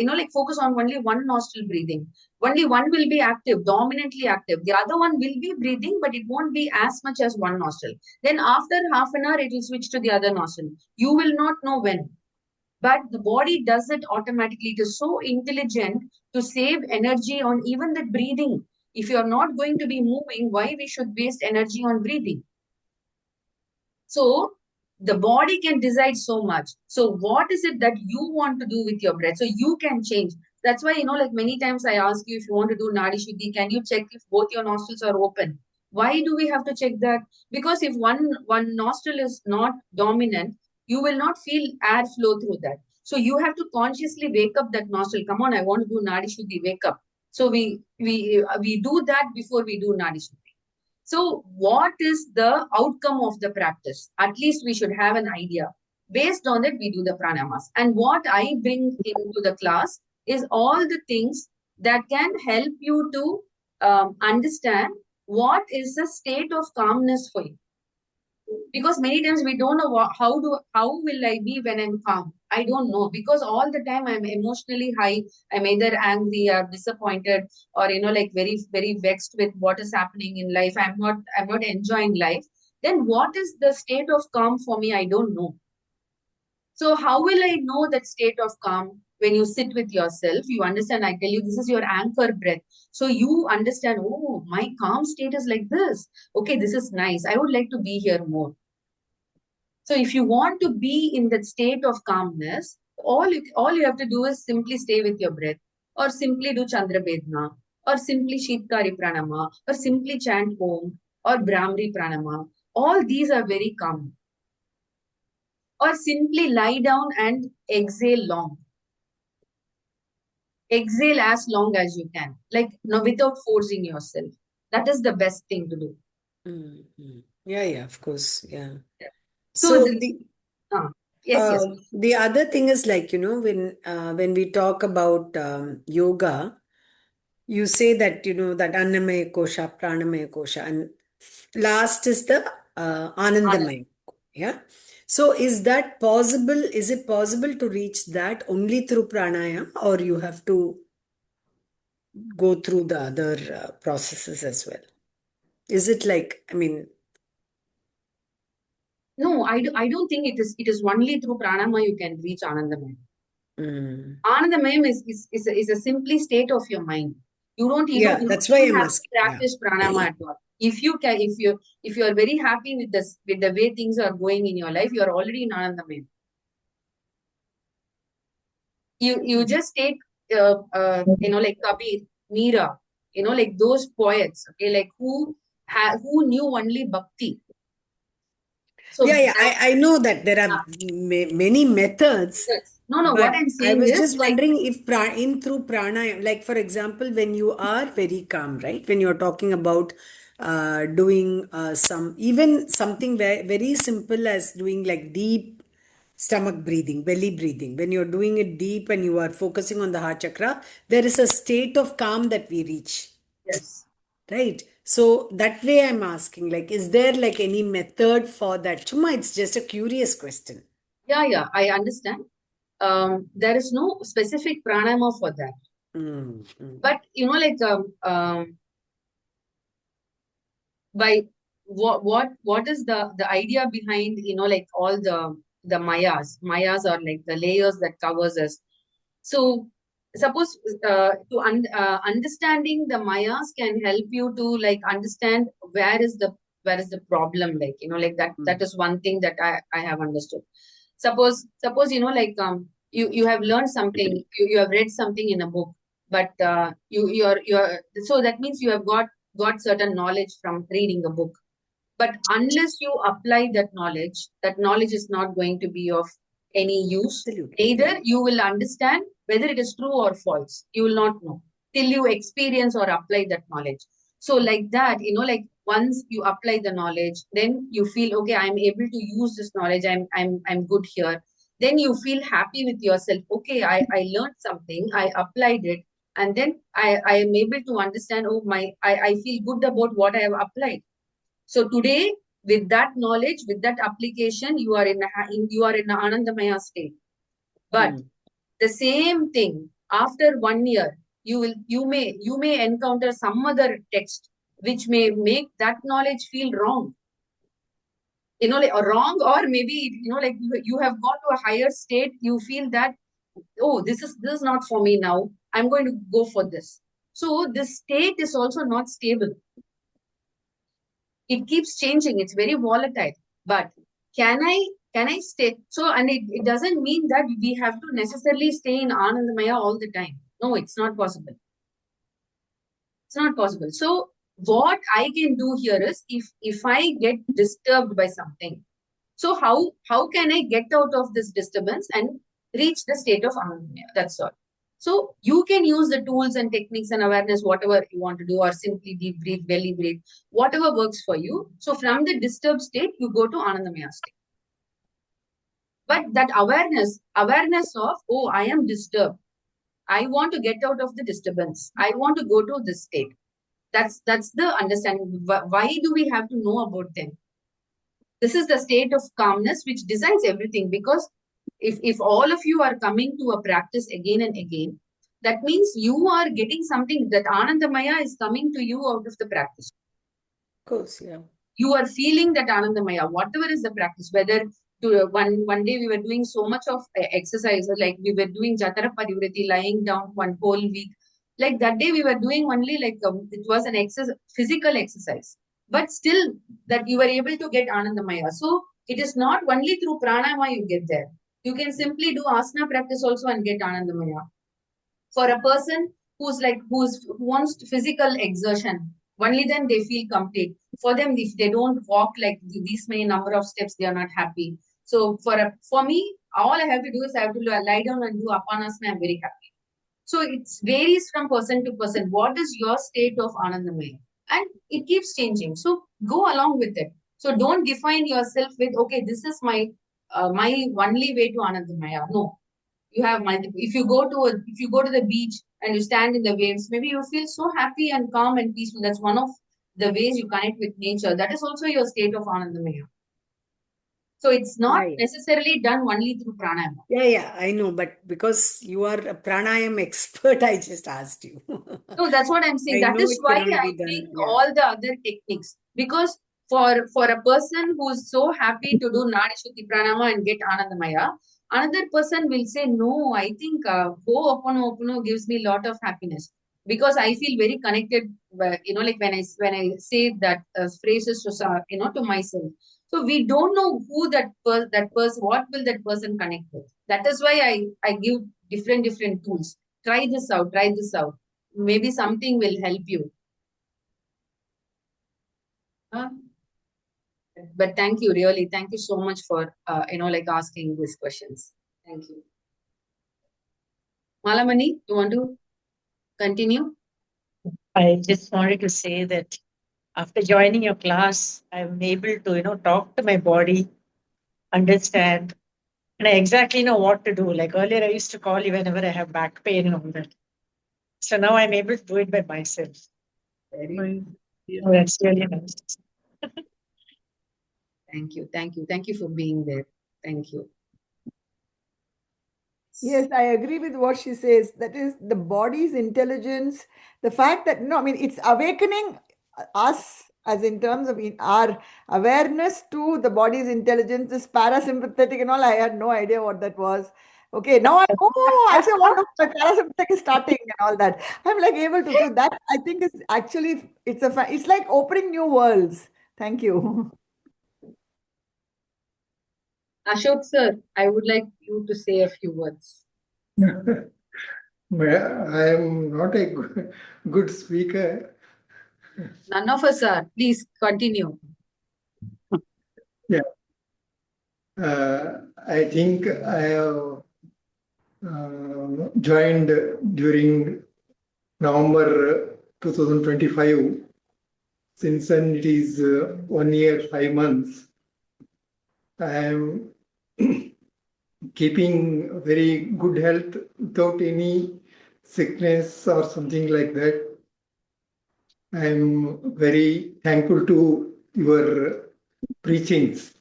like focus on only one nostril breathing. Only one will be active, dominantly active. The other one will be breathing, but it won't be as much as one nostril. Then after half an hour, it will switch to the other nostril. You will not know when. But the body does it automatically. It is so intelligent to save energy on even the breathing. If you are not going to be moving, why we should waste energy on breathing? So the body can decide so much. So what is it that you want to do with your breath? So you can change. That's why, like many times I ask you, if you want to do Nadi Shuddhi, can you check if both your nostrils are open? Why do we have to check that? Because if one nostril is not dominant, you will not feel air flow through that. So you have to consciously wake up that nostril. Come on, I want to do Nadi Shuddhi, wake up. So we do that before we do Nadi Shuddhi. So, what is the outcome of the practice? At least we should have an idea. Based on that, we do the pranayamas. And what I bring into the class is all the things that can help you to understand what is the state of calmness for you. Because many times we don't know how will I be when I'm calm. I don't know, because all the time I'm emotionally high. I'm either angry or disappointed, or like very very vexed with what is happening in life. I'm not enjoying life. Then what is the state of calm for me? I don't know. So how will I know that state of calm? When you sit with yourself, you understand. I tell you, this is your anchor breath. So you understand, oh, my calm state is like this. Okay, this is nice. I would like to be here more. So if you want to be in that state of calmness, all you have to do is simply stay with your breath, or simply do Chandra Vedna, or simply Shitkari Pranama, or simply chant Om, or Brahmari Pranama. All these are very calm. Or simply lie down and exhale long. Exhale as long as you can, like no, without forcing yourself. That is the best thing to do. Mm-hmm. Yeah, of course. Yeah. So So yes. the other thing is, like, when we talk about yoga, you say that, that Annamaya Kosha, Pranamaya Kosha, and last is the Anand. Anandamaya. Yeah. So is that possible? Is it possible to reach that only through pranayama, or you have to go through the other processes as well? Is it like, I mean, No, I don't think it is only through pranayama you can reach Anandamaya. mm, Anandamaya is a simply state of your mind. You don't you yeah, don't you don't that's why even I'm have to asking. Yeah. practice pranayama at all. If you can, if you are very happy with this, with the way things are going in your life, you are already in Anandamaya. You just take like Kabir, Meera, like those poets, okay, like who knew only bhakti. So Yeah, that, I know that there are many methods, yes. No, what but I'm I saying was is just like, wondering if in through pranayama, like for example, when you are very calm, right? When you're talking about doing some, even something very, very simple as doing like deep stomach breathing, belly breathing. When you're doing it deep and you are focusing on the heart chakra, there is a state of calm that we reach. yes. Right. So that way I'm asking, like, is there like any method for that? Chuma, it's just a curious question. Yeah, I understand. There is no specific pranayama for that. But by what is the idea behind all the mayas are like the layers that covers us. So suppose understanding the mayas can help you to like understand where is the problem, like that is one thing that I have understood. Suppose you have learned something, you have read something in a book, but you're so that means you have got certain knowledge from reading a book. But unless you apply that knowledge is not going to be of any use. Absolutely. Either you will understand whether it is true or false. You will not know till you experience or apply that knowledge. So like that, like once you apply the knowledge, then you feel okay, I'm able to use this knowledge. I'm good here. Then you feel happy with yourself. Okay, I learned something, I applied it, and then I am able to understand, oh my, I feel good about what I have applied. So today, with that knowledge, with that application, you are in an Anandamaya state. But the same thing after 1 year, you may encounter some other text which may make that knowledge feel wrong. Or wrong, or maybe like you have gone to a higher state. You feel that, oh, this is not for me now. I'm going to go for this. So this state is also not stable. It keeps changing. It's very volatile. But can I stay? So, and it doesn't mean that we have to necessarily stay in Anandamaya all the time. No, it's not possible. It's not possible. So what I can do here is, if I get disturbed by something, so how can I get out of this disturbance and reach the state of Anandamaya? That's all. So you can use the tools and techniques and awareness, whatever you want to do, or simply deep breathe, belly breathe, whatever works for you. So from the disturbed state, you go to Anandamaya state. But that awareness of, oh, I am disturbed. I want to get out of the disturbance. I want to go to this state. That's the understanding. Why do we have to know about them? This is the state of calmness which decides everything. Because if all of you are coming to a practice again and again, that means you are getting something, that Anandamaya is coming to you out of the practice. Of course, yeah. You are feeling that Anandamaya, whatever is the practice, whether one day we were doing so much of exercise, like we were doing Jatara Parivriti, lying down one whole week. Like that day we were doing only it was an physical exercise. But still that you were able to get Anandamaya. So it is not only through Pranayama you get there. You can simply do asana practice also and get Anandamaya. For a person who wants physical exertion, only then they feel complete. For them, if they don't walk like these many number of steps, they are not happy. So for me, all I have to do is I have to lie down and do apanasana. I'm very happy. So it varies from person to person. What is your state of Anandamaya? And it keeps changing. So go along with it. So don't define yourself with, okay, this is my only way to Anandamaya. No, you have if you go to the beach and you stand in the waves, maybe you feel so happy and calm and peaceful. That's one of the ways you connect with nature. That is also your state of Anandamaya. So it's not necessarily done only through pranayama. Yeah, I know, but because you are a pranayama expert, I just asked you. No, that's what I'm saying. I That know is it why cannot I be done. think Yeah. all the other techniques, because for a person who's so happy to do Nadi Shuddhi Pranayama and get Anandamaya, another person will say, no, I think Ho'oponopono gives me a lot of happiness, because I feel very connected, like when I say that phrases to myself. So we don't know who that person, what will that person connect with. That is why I give different tools. Try this out, try this out. Maybe something will help you. But thank you, really. Thank you so much for, asking these questions. Thank you. Malamani, you want to continue? I just wanted to say that after joining your class, I'm able to, talk to my body, understand, and I exactly know what to do. Like earlier, I used to call you whenever I have back pain and all that. So now I'm able to do it by myself. Nice. Yeah. Oh, that's really nice. Thank you. Thank you. Thank you for being there. Thank you. Yes, I agree with what she says. That is the body's intelligence, the fact that, no, I mean, it's awakening us as in terms of our awareness to the body's intelligence, this parasympathetic and all. I had no idea what that was. Okay, now I say, oh no, my parasympathetic is starting and all that. I'm like able to. So that I think is actually, it's like opening new worlds. Thank you. Ashok sir, I would like you to say a few words. I am not a good speaker. None of us are. Please continue. Yeah. I think I have joined during November 2025. Since then, it is 1 year, 5 months. I am keeping very good health without any sickness or something like that. I am very thankful to your preachings.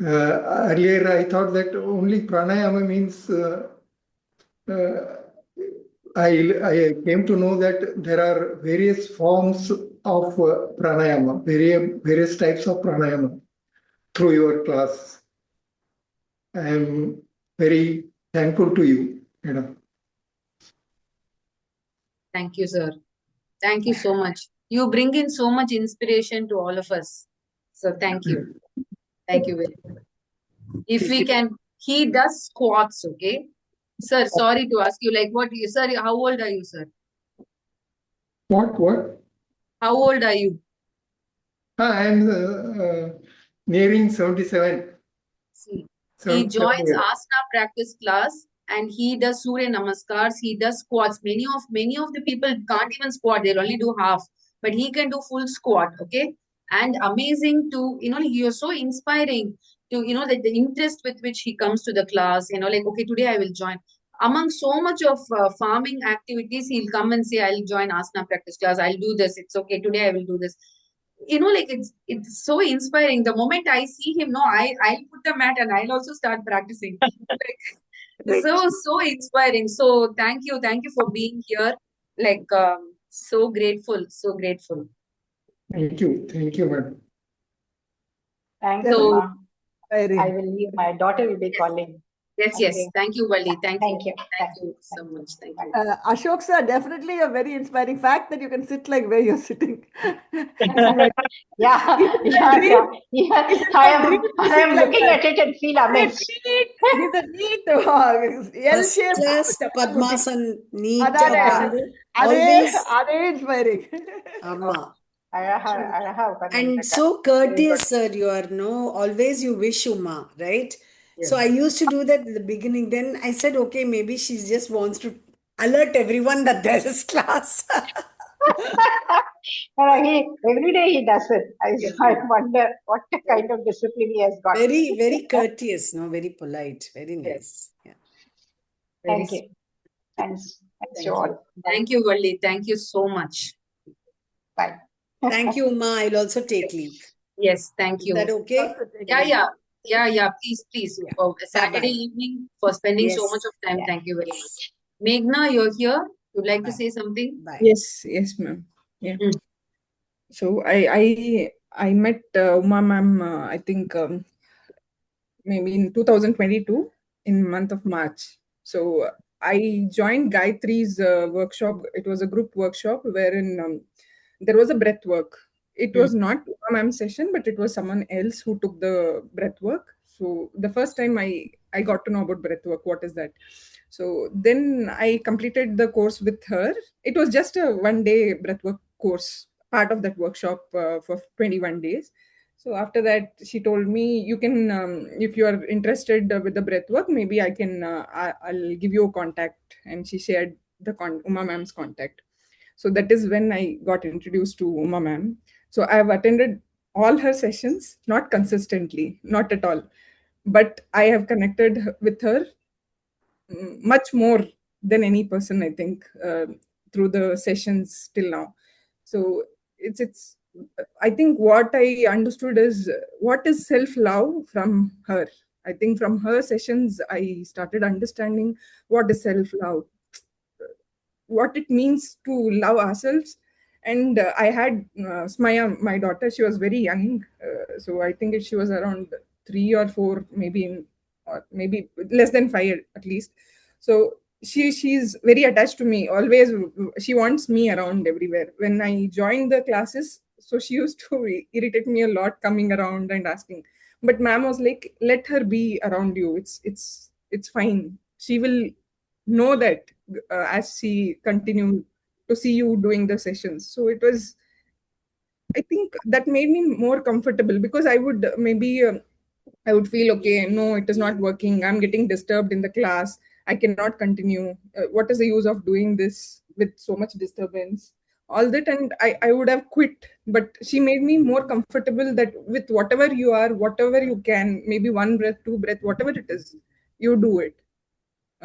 Earlier, I thought that only pranayama means. I came to know that there are various forms of pranayama, various types of pranayama through your class. I am very thankful to you, madam. Thank you, sir. Thank you so much. You bring in so much inspiration to all of us. So thank you. Thank you very much. If we can, he does squats, okay? Sir, sorry to ask you, like what you, sir, how old are you, sir? What? How old are you? I am nearing 77. See, he 77 joins years. asana practice class and he does Surya Namaskars, he does squats. Many of the people can't even squat, they'll only do half, but he can do full squat, okay? And amazing to, you're so inspiring to, the interest with which he comes to the class, like, okay, today I will join. Among so much of farming activities, he'll come and say, I'll join asana practice class, I'll do this, it's okay, today I will do this. Like it's so inspiring. The moment I see him, no, I'll put the mat and I'll also start practicing. Like, so inspiring. So thank you for being here. Like so grateful, so grateful. Thank you, madam. Thanks, So Uma. I will leave. My daughter will be calling. yes. Okay. Thank you, Vali. Thank you. Thank you. Thank you so much. Thank you. Ashok sir, definitely a very inspiring fact that you can sit like where you're sitting. Yeah. Is it a dream? Is it I a dream to sit am like looking that? at it and feel amazed. It is a neat First L-shaped class posture. Padmasan, neat. Adane, adhe, Always adhe inspiring. Amma. Araha And Upanandaka. so Very good. courteous, sir, you are, no, always you wish Uma, right? So I used to do that at the beginning. Then I said, okay, maybe she just wants to alert everyone that there is class. Every day he does it. I wonder what kind of discipline he has got. Very, very courteous, no, very polite, very nice. Yeah. Thank you. Thanks to all. Thank you, Vali. Thank you so much. Bye. Thank you, Uma. I'll also take leave. Yes, thank Is you. that okay? Yeah. Please. Yeah. Saturday Bye-bye. evening for spending so Yes. much of time. Yeah. Thank you very much. Meghna, you're here. You'd like to Bye. say something? Bye. Yes, ma'am. Yeah. So I met Uma ma'am. I think maybe in 2022 in month of March. So I joined Gayatri's workshop. It was a group workshop wherein there was a breath work. It was not Uma ma'am's session, but it was someone else who took the breath work. So the first time I got to know about breath work, what is that? So then I completed the course with her. It was just a 1 day breathwork course, part of that workshop for 21 days. So after that, she told me, you can, if you are interested with the breathwork, maybe I'll give you a contact. And she shared the Uma ma'am's contact. So that is when I got introduced to Uma ma'am. So I have attended all her sessions, not consistently, not at all. But I have connected with her much more than any person, I think, through the sessions till now. So it's I think what I understood is what is self-love from her. I think from her sessions, I started understanding what is self-love, what it means to love ourselves. And I had Smaya, my daughter, she was very young. So I think she was around 3 or 4, maybe or maybe less than 5 at least. So she's very attached to me. Always, she wants me around everywhere. When I joined the classes, so she used to irritate me a lot, coming around and asking. But ma'am was like, let her be around you. It's fine. She will know that as she continue to see you doing the sessions. So it was, I think that made me more comfortable, because I would maybe I would feel, okay, no, it is not working. I'm getting disturbed in the class. I cannot continue. What is the use of doing this with so much disturbance? All that, and I would have quit. But she made me more comfortable that with whatever you are, whatever you can, maybe one breath, two breath, whatever it is, you do it.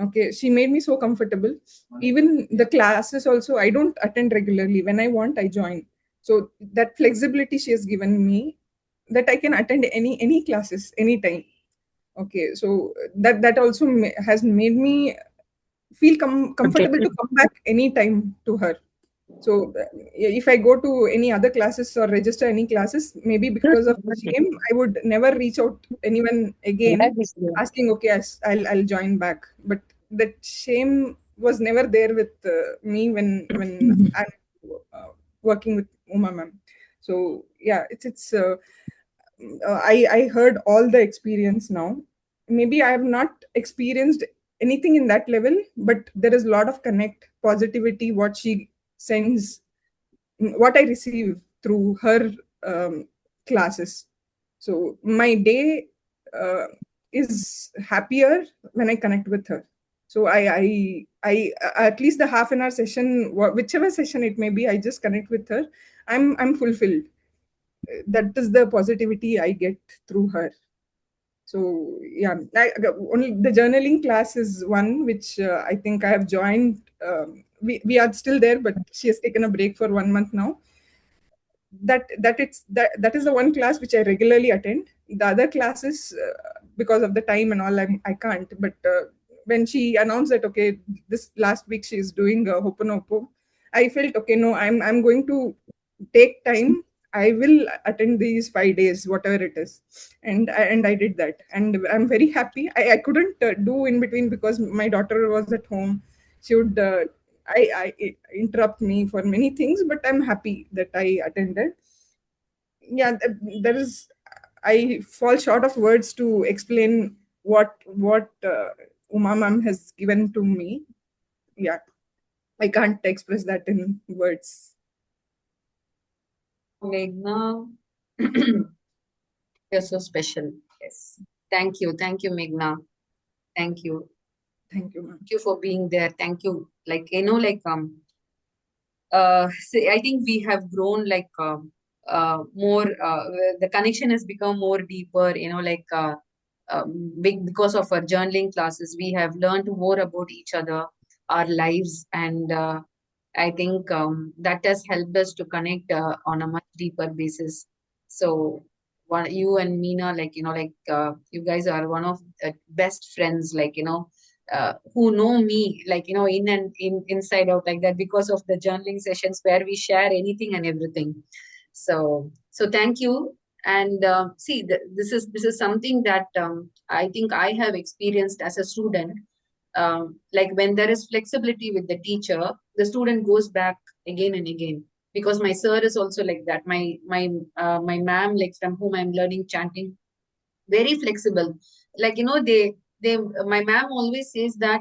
Okay, she made me so comfortable. Even the classes also, I don't attend regularly. When I want, I join. So that flexibility she has given me, that I can attend any classes anytime. Okay, so that also has made me feel Okay. comfortable to come back anytime to her. So if I go to any other classes or register any classes, maybe because of shame, I would never reach out anyone again asking, okay, I'll join back. But that shame was never there with me when I'm working with Uma ma'am. So yeah, I heard all the experience now. Maybe I have not experienced anything in that level, but there is a lot of connect positivity what she sends, what I receive through her classes. So my day is happier when I connect with her. So I at least the half an hour session, whichever session it may be, I just connect with her. I'm fulfilled. That is the positivity I get through her. So yeah, only the journaling class is one which I think I have joined. We are still there, but she has taken a break for 1 month now. That is the one class which I regularly attend. The other classes, because of the time and all, I can't. But when she announced that, okay, this last week she is doing Hoponopo, I felt, okay, no, I'm going to take time. I will attend these 5 days, whatever it is, and I did that, and I'm very happy. I couldn't do in between because my daughter was at home. She would I interrupt me for many things, but I'm happy that I attended. Yeah, there is. I fall short of words to explain what Uma ma'am has given to me. Yeah, I can't express that in words. Meghna, you're so special. Yes. Thank you. Thank you, Meghna. Thank you. Thank you, ma'am. Thank you for being there. Thank you. I think we have grown more, the connection has become more deeper, big because of our journaling classes. We have learned more about each other, our lives, and I think that has helped us to connect on a much deeper basis. So, you and Meena, you guys are one of the best friends, who know me, in and inside out like that, because of the journaling sessions where we share anything and everything. So thank you. And see, this is something that I think I have experienced as a student. Like when there is flexibility with the teacher, the student goes back again and again, because my sir is also like that. My ma'am, like from whom I'm learning chanting, very flexible. They my ma'am always says that,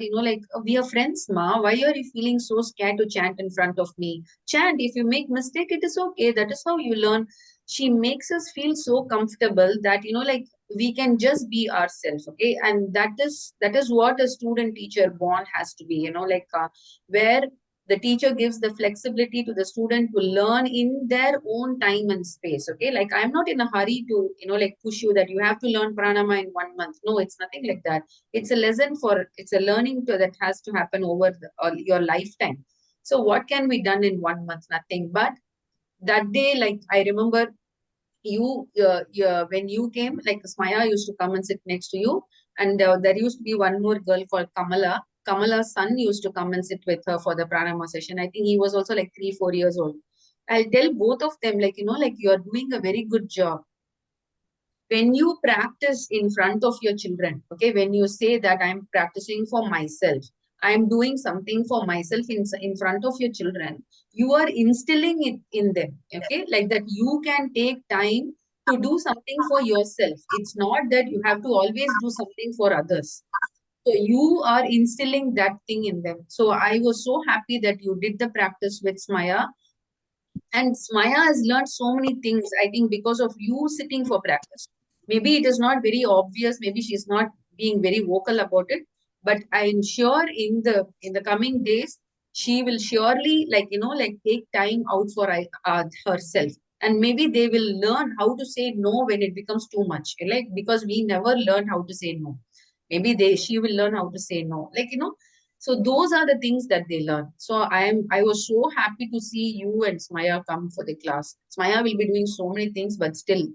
we are friends, ma. Why are you feeling so scared to chant in front of me? Chant. If you make mistake, it is okay. That is how you learn. She makes us feel so comfortable that, we can just be ourselves. Okay. And that is what a student teacher bond has to be, where the teacher gives the flexibility to the student to learn in their own time and space. Okay, like I'm not in a hurry to, push you that you have to learn pranama in 1 month. No, it's nothing like that. It's a learning that has to happen over your lifetime. So what can be done in 1 month? Nothing. But that day, like I remember, when you came, like Smaya used to come and sit next to you, and there used to be one more girl called Kamala. Kamala's son used to come and sit with her for the pranayama session. I think he was also like 3-4 years old. I'll tell both of them, like, like you're doing a very good job when you practice in front of your children. Okay, when you say that I'm practicing for myself, I'm doing something for myself in front of your children, you are instilling it in them. Okay, like that you can take time to do something for yourself. It's not that you have to always do something for others. So you are instilling that thing in them. So I was so happy that you did the practice with Smaya. And Smaya has learned so many things, I think, because of you sitting for practice. Maybe it is not very obvious, maybe she's not being very vocal about it, but I'm sure in the coming days, she will surely, like, like take time out for herself. And maybe they will learn how to say no when it becomes too much. Like, because we never learn how to say no. Maybe she will learn how to say no. Like, so those are the things that they learn. So I was so happy to see you and Smaya come for the class. Smaya will be doing so many things, but still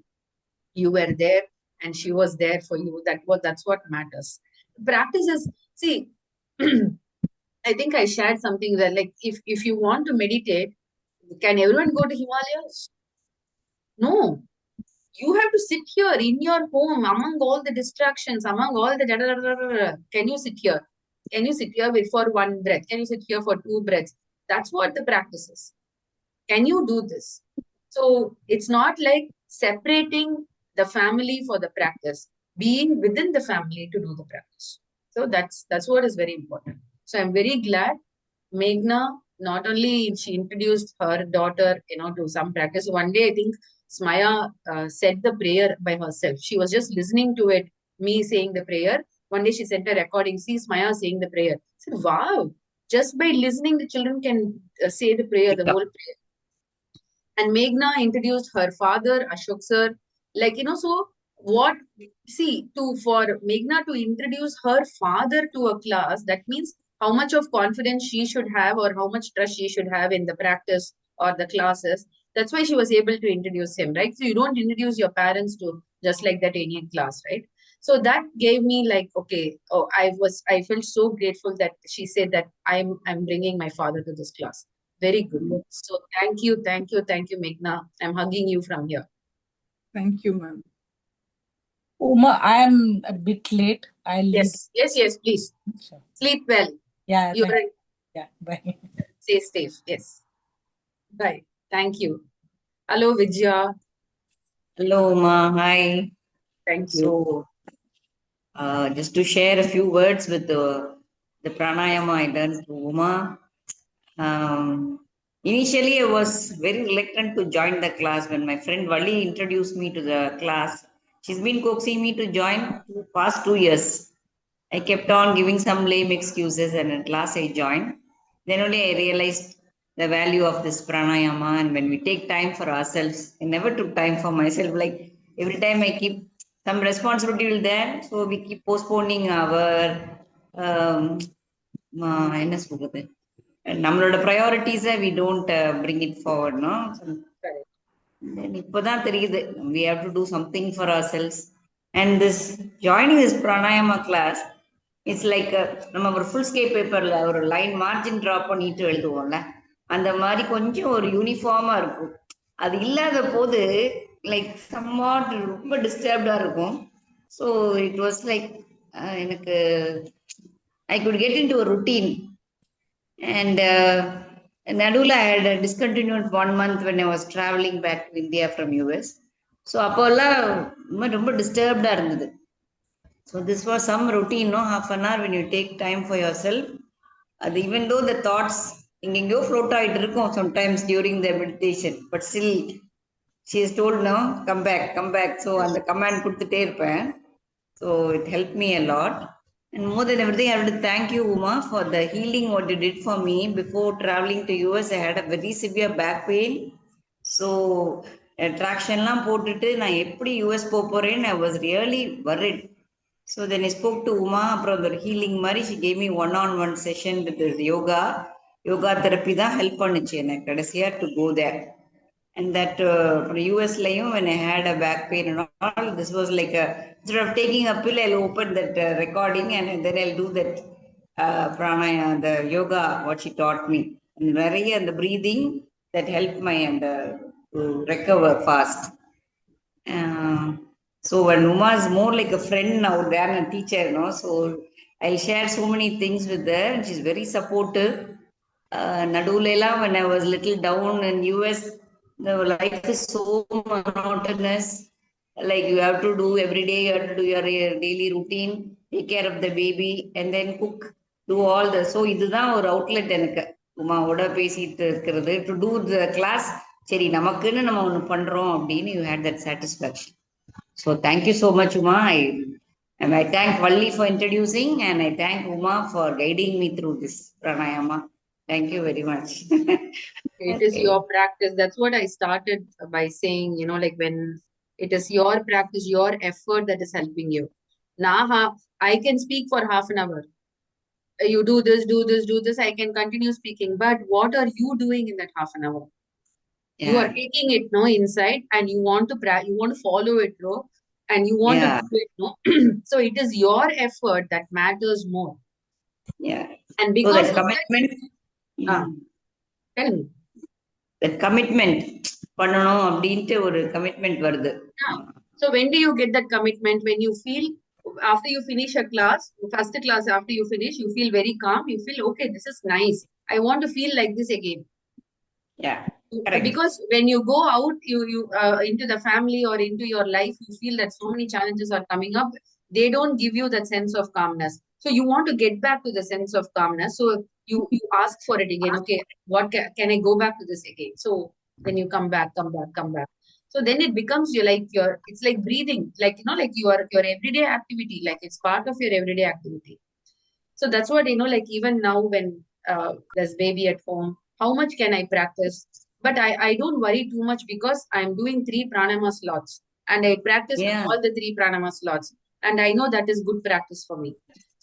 you were there and she was there for you. That's what matters. Practice is, see, I think I shared something that, like, if you want to meditate, can everyone go to Himalayas? No. You have to sit here in your home among all the distractions, among all the da, da, da, da, da, da. Can you sit here? Can you sit here with for one breath? Can you sit here for two breaths? That's what the practice is. Can you do this? So it's not like separating the family for the practice, being within the family to do the practice. So that's what is very important. So I'm very glad Meghna, not only she introduced her daughter, to some practice. One day, I think Smaya said the prayer by herself. She was just listening to it, me saying the prayer. One day she sent a recording, see Smaya saying the prayer. I said, wow, just by listening, the children can say the prayer, the whole prayer. And Meghna introduced her father, Ashok sir. Like, so what, see, for Meghna to introduce her father to a class, that means how much of confidence she should have or how much trust she should have in the practice or the classes. That's why she was able to introduce him, right? So you don't introduce your parents to just like that any class, right? So that gave me like, okay, oh, I felt so grateful that she said that I'm bringing my father to this class. Very good. So thank you, Meghna. I'm hugging you from here. Thank you, ma'am. Uma, I am a bit late. I'll leave. Yes, please. Sure. Sleep well. Yeah, You're right. Yeah, bye. Stay safe. Yes. Bye. Thank you. Hello, Vijaya. Hello, Ma. Hi. Thank you. So, just to share a few words with the pranayama I done to Uma. Initially, I was very reluctant to join the class when my friend Vali introduced me to the class. She's been coaxing me to join for past 2 years. I kept on giving some lame excuses, and at last I joined. Then only I realized the value of this pranayama. And when we take time for ourselves, I never took time for myself. Like every time I keep some responsibility will there, so we keep postponing our என்ன சொல்றது நம்மளோட ப்ரையாரிட்டிஸை we don't bring it forward, no? இப்போதான் தெரியுது we have to do something for ourselves. And this joining this pranayama class, it's like நம்ம ஒரு full scape பேப்பர்ல ஒரு line margin drop பண்ணிட்டு எழுதுவோம்ல, அந்த மாதிரி கொஞ்சம் ஒரு யூனிஃபார்மா இருக்கும். அது இல்லாத போது லைக் சம்வாட் ரொம்ப டிஸ்டர்ப்டா இருக்கும். ஸோ இட் வாஸ் லைக் எனக்கு I could get into a routine. And Nadula had discontinued 1 month when I was traveling back to India from US. So அப்போல்லாம் ரொம்ப டிஸ்டர்ப்டா இருந்தது. So this was some routine, no? Half an hour when you take time for yourself. Even though the thoughts எங்கெங்கயோ float ஆயிட்டு இருக்கும் sometimes during the meditation, but still she is told, no, come back. So அந்த command கொடுத்துட்டே இருப்பேன். So it helped me a lot. And more than everything, I want to thank you, Uma, for the healing what you did for me. Before traveling to US, I had a very severe back pain. So traction லாம் போட்டுட்டு நான் எப்படி US போறேன்னு I was really worried. So then I spoke to Uma, அப்புறம் ஒரு healing மாதிரி she gave me one-on-one session with this yoga therapy தான் help பண்ணுச்சு எனக்கு கடைசியா to go there. And that for US layum, when I had a back pain and all, this was like a, instead of taking a pill, I'll open that recording and then I'll do that pranayama, the yoga, what she taught me. And நிறைய the breathing that helped my and to recover fast. So when Uma is more like a friend now than a teacher, so I'll share so many things with her and she's very supportive. Nadulela, when I was little down in US, the life is so monotonous. Like you have to do every day, you have to do your daily routine, take care of the baby, and then cook, do all the. So இதுதான் ஒரு outlet எனக்கு உமாவோட பேசிட்டு இருக்கிறது. To do the class, சரி நமக்குன்னு நம்ம ஒன்று பண்றோம் அப்படின்னு you had that satisfaction. So thank you so much, Uma. And I thank Valli for introducing, and I thank Uma for guiding me through this pranayama. Thank you very much. It is your practice. That's what I started by saying, like when it is your practice, your effort that is helping you. Now, I can speak for half an hour. You do this, do this, do this. I can continue speaking. But what are you doing in that half an hour? You are taking it inside and you want to you want to follow it, and you want to do it, So it is your effort that matters more. Yeah. And because so that commitment, tell me. That commitment பண்ணணும் அப்படின்ட்டு ஒரு commitment வருது. So when do you get that commitment? When you feel after you finish a class, first class after you finish, you feel very calm. You feel, okay, this is nice. I want to feel like this again. Yeah. Correct. Because when you go out, you into the family or into your life, you feel that so many challenges are coming up. They don't give you that sense of calmness. So you want to get back to the sense of calmness. So you ask for it again. Okay, what can I go back to this again? So then you come back. So then it becomes it's like breathing, like like your everyday activity, like it's part of your everyday activity. So that's what like even now when there's baby at home, how much can I practice? But I don't worry too much because I'm doing 3 pranayama slots and I practice with all the 3 pranayama slots, and I know that is good practice for me.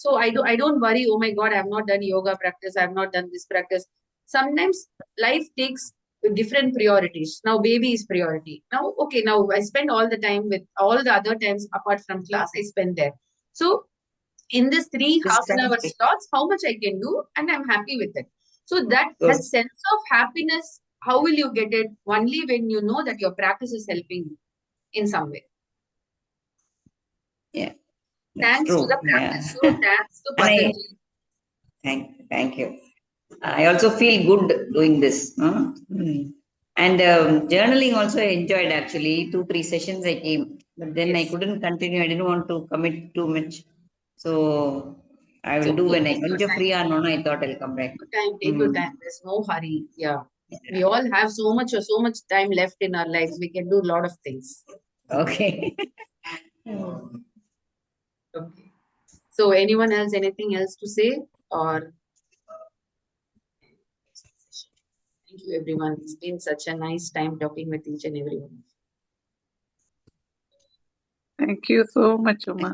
So I don't worry, oh my God, I have not done yoga practice, I have not done this practice. Sometimes life takes different priorities. Now baby is priority. Now, okay, now I spend all the time with all the other times apart from class, I spend there. So in this 3 half-an-hour slots, how much I can do, and I'm happy with it. So that sense of happiness, how will you get it? Only when you know that your practice is helping you in some way. Yeah. Thanks to the practice. So thanks to Patanjali. Thank you. I also feel good doing this. And journaling also I enjoyed actually. 2-3 sessions I came, but then I couldn't continue. I didn't want to commit too much. So I will do when I get free or no, I thought I'll come back. Take your time. There's no hurry. Yeah. We all have so much time left in our lives. We can do a lot of things. Okay. Okay. So anyone else, anything else to say? Or thank you everyone. It's been such a nice time talking with each and everyone. Thank you so much, Uma.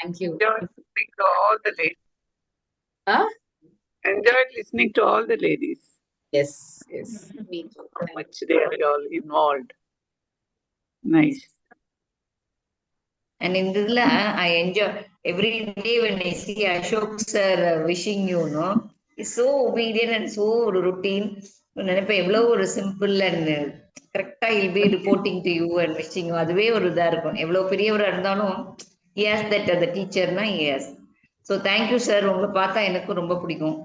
Thank you. Enjoyed listening to all the ladies. Enjoyed listening to all the ladies. Yes. Me too. How much they are all involved. Nice. And in this, I enjoy every day when I see Ashok sir wishing you, he's so obedient and so routine. நினைப்பேன் எவ்வளவு ஒரு simple and கரெக்டா he'll be reporting to you and wishing you. அதுவே ஒரு இதா இருக்கும். எவ்வளவு பெரியவரா இருந்தாலும் he has that as a teacher, he has. So thank you sir. உங்களை பார்த்தா எனக்கு ரொம்ப பிடிக்கும்.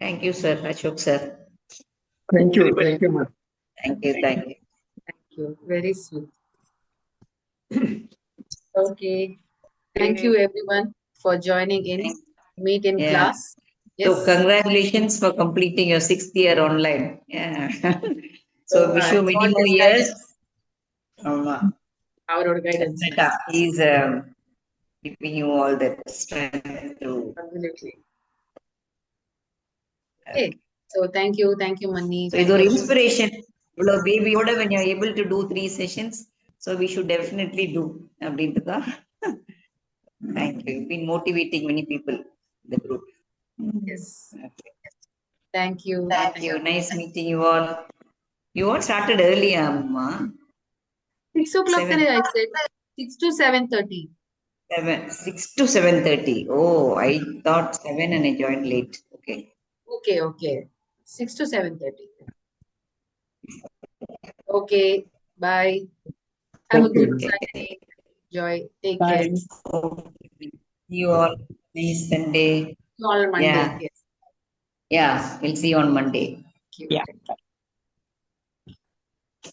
Thank you sir, Ashok sir. Thank you, ma'am. Thank you. Thank you. Very sweet. Okay. Thank you everyone for joining in. Meet in class. Yes. So congratulations for completing your 6th year online. Yeah. So wish you many more years. Our guidance. He's giving you all that strength to. Absolutely. Okay. So thank you, Mani. So it's an inspiration. Baby, when you're able to do 3 sessions, so we should definitely do. Thank you. You've been motivating many people in the group. Yes. Thank you. Thank you. Nice meeting you all. You all started early, Amma. 6 o'clock Seven. today, I said. 6 to 7:30. 6 to 7:30. Oh, I thought 7 and I joined late. Okay. Okay. 6 to 7:30. Okay. Bye. Have a Okay. good Sunday. Enjoy. Take care. Bye. See you all next Sunday. On Monday. Yeah. Yes. Yeah. We'll see you on Monday. Thank you. Yeah. Thank you.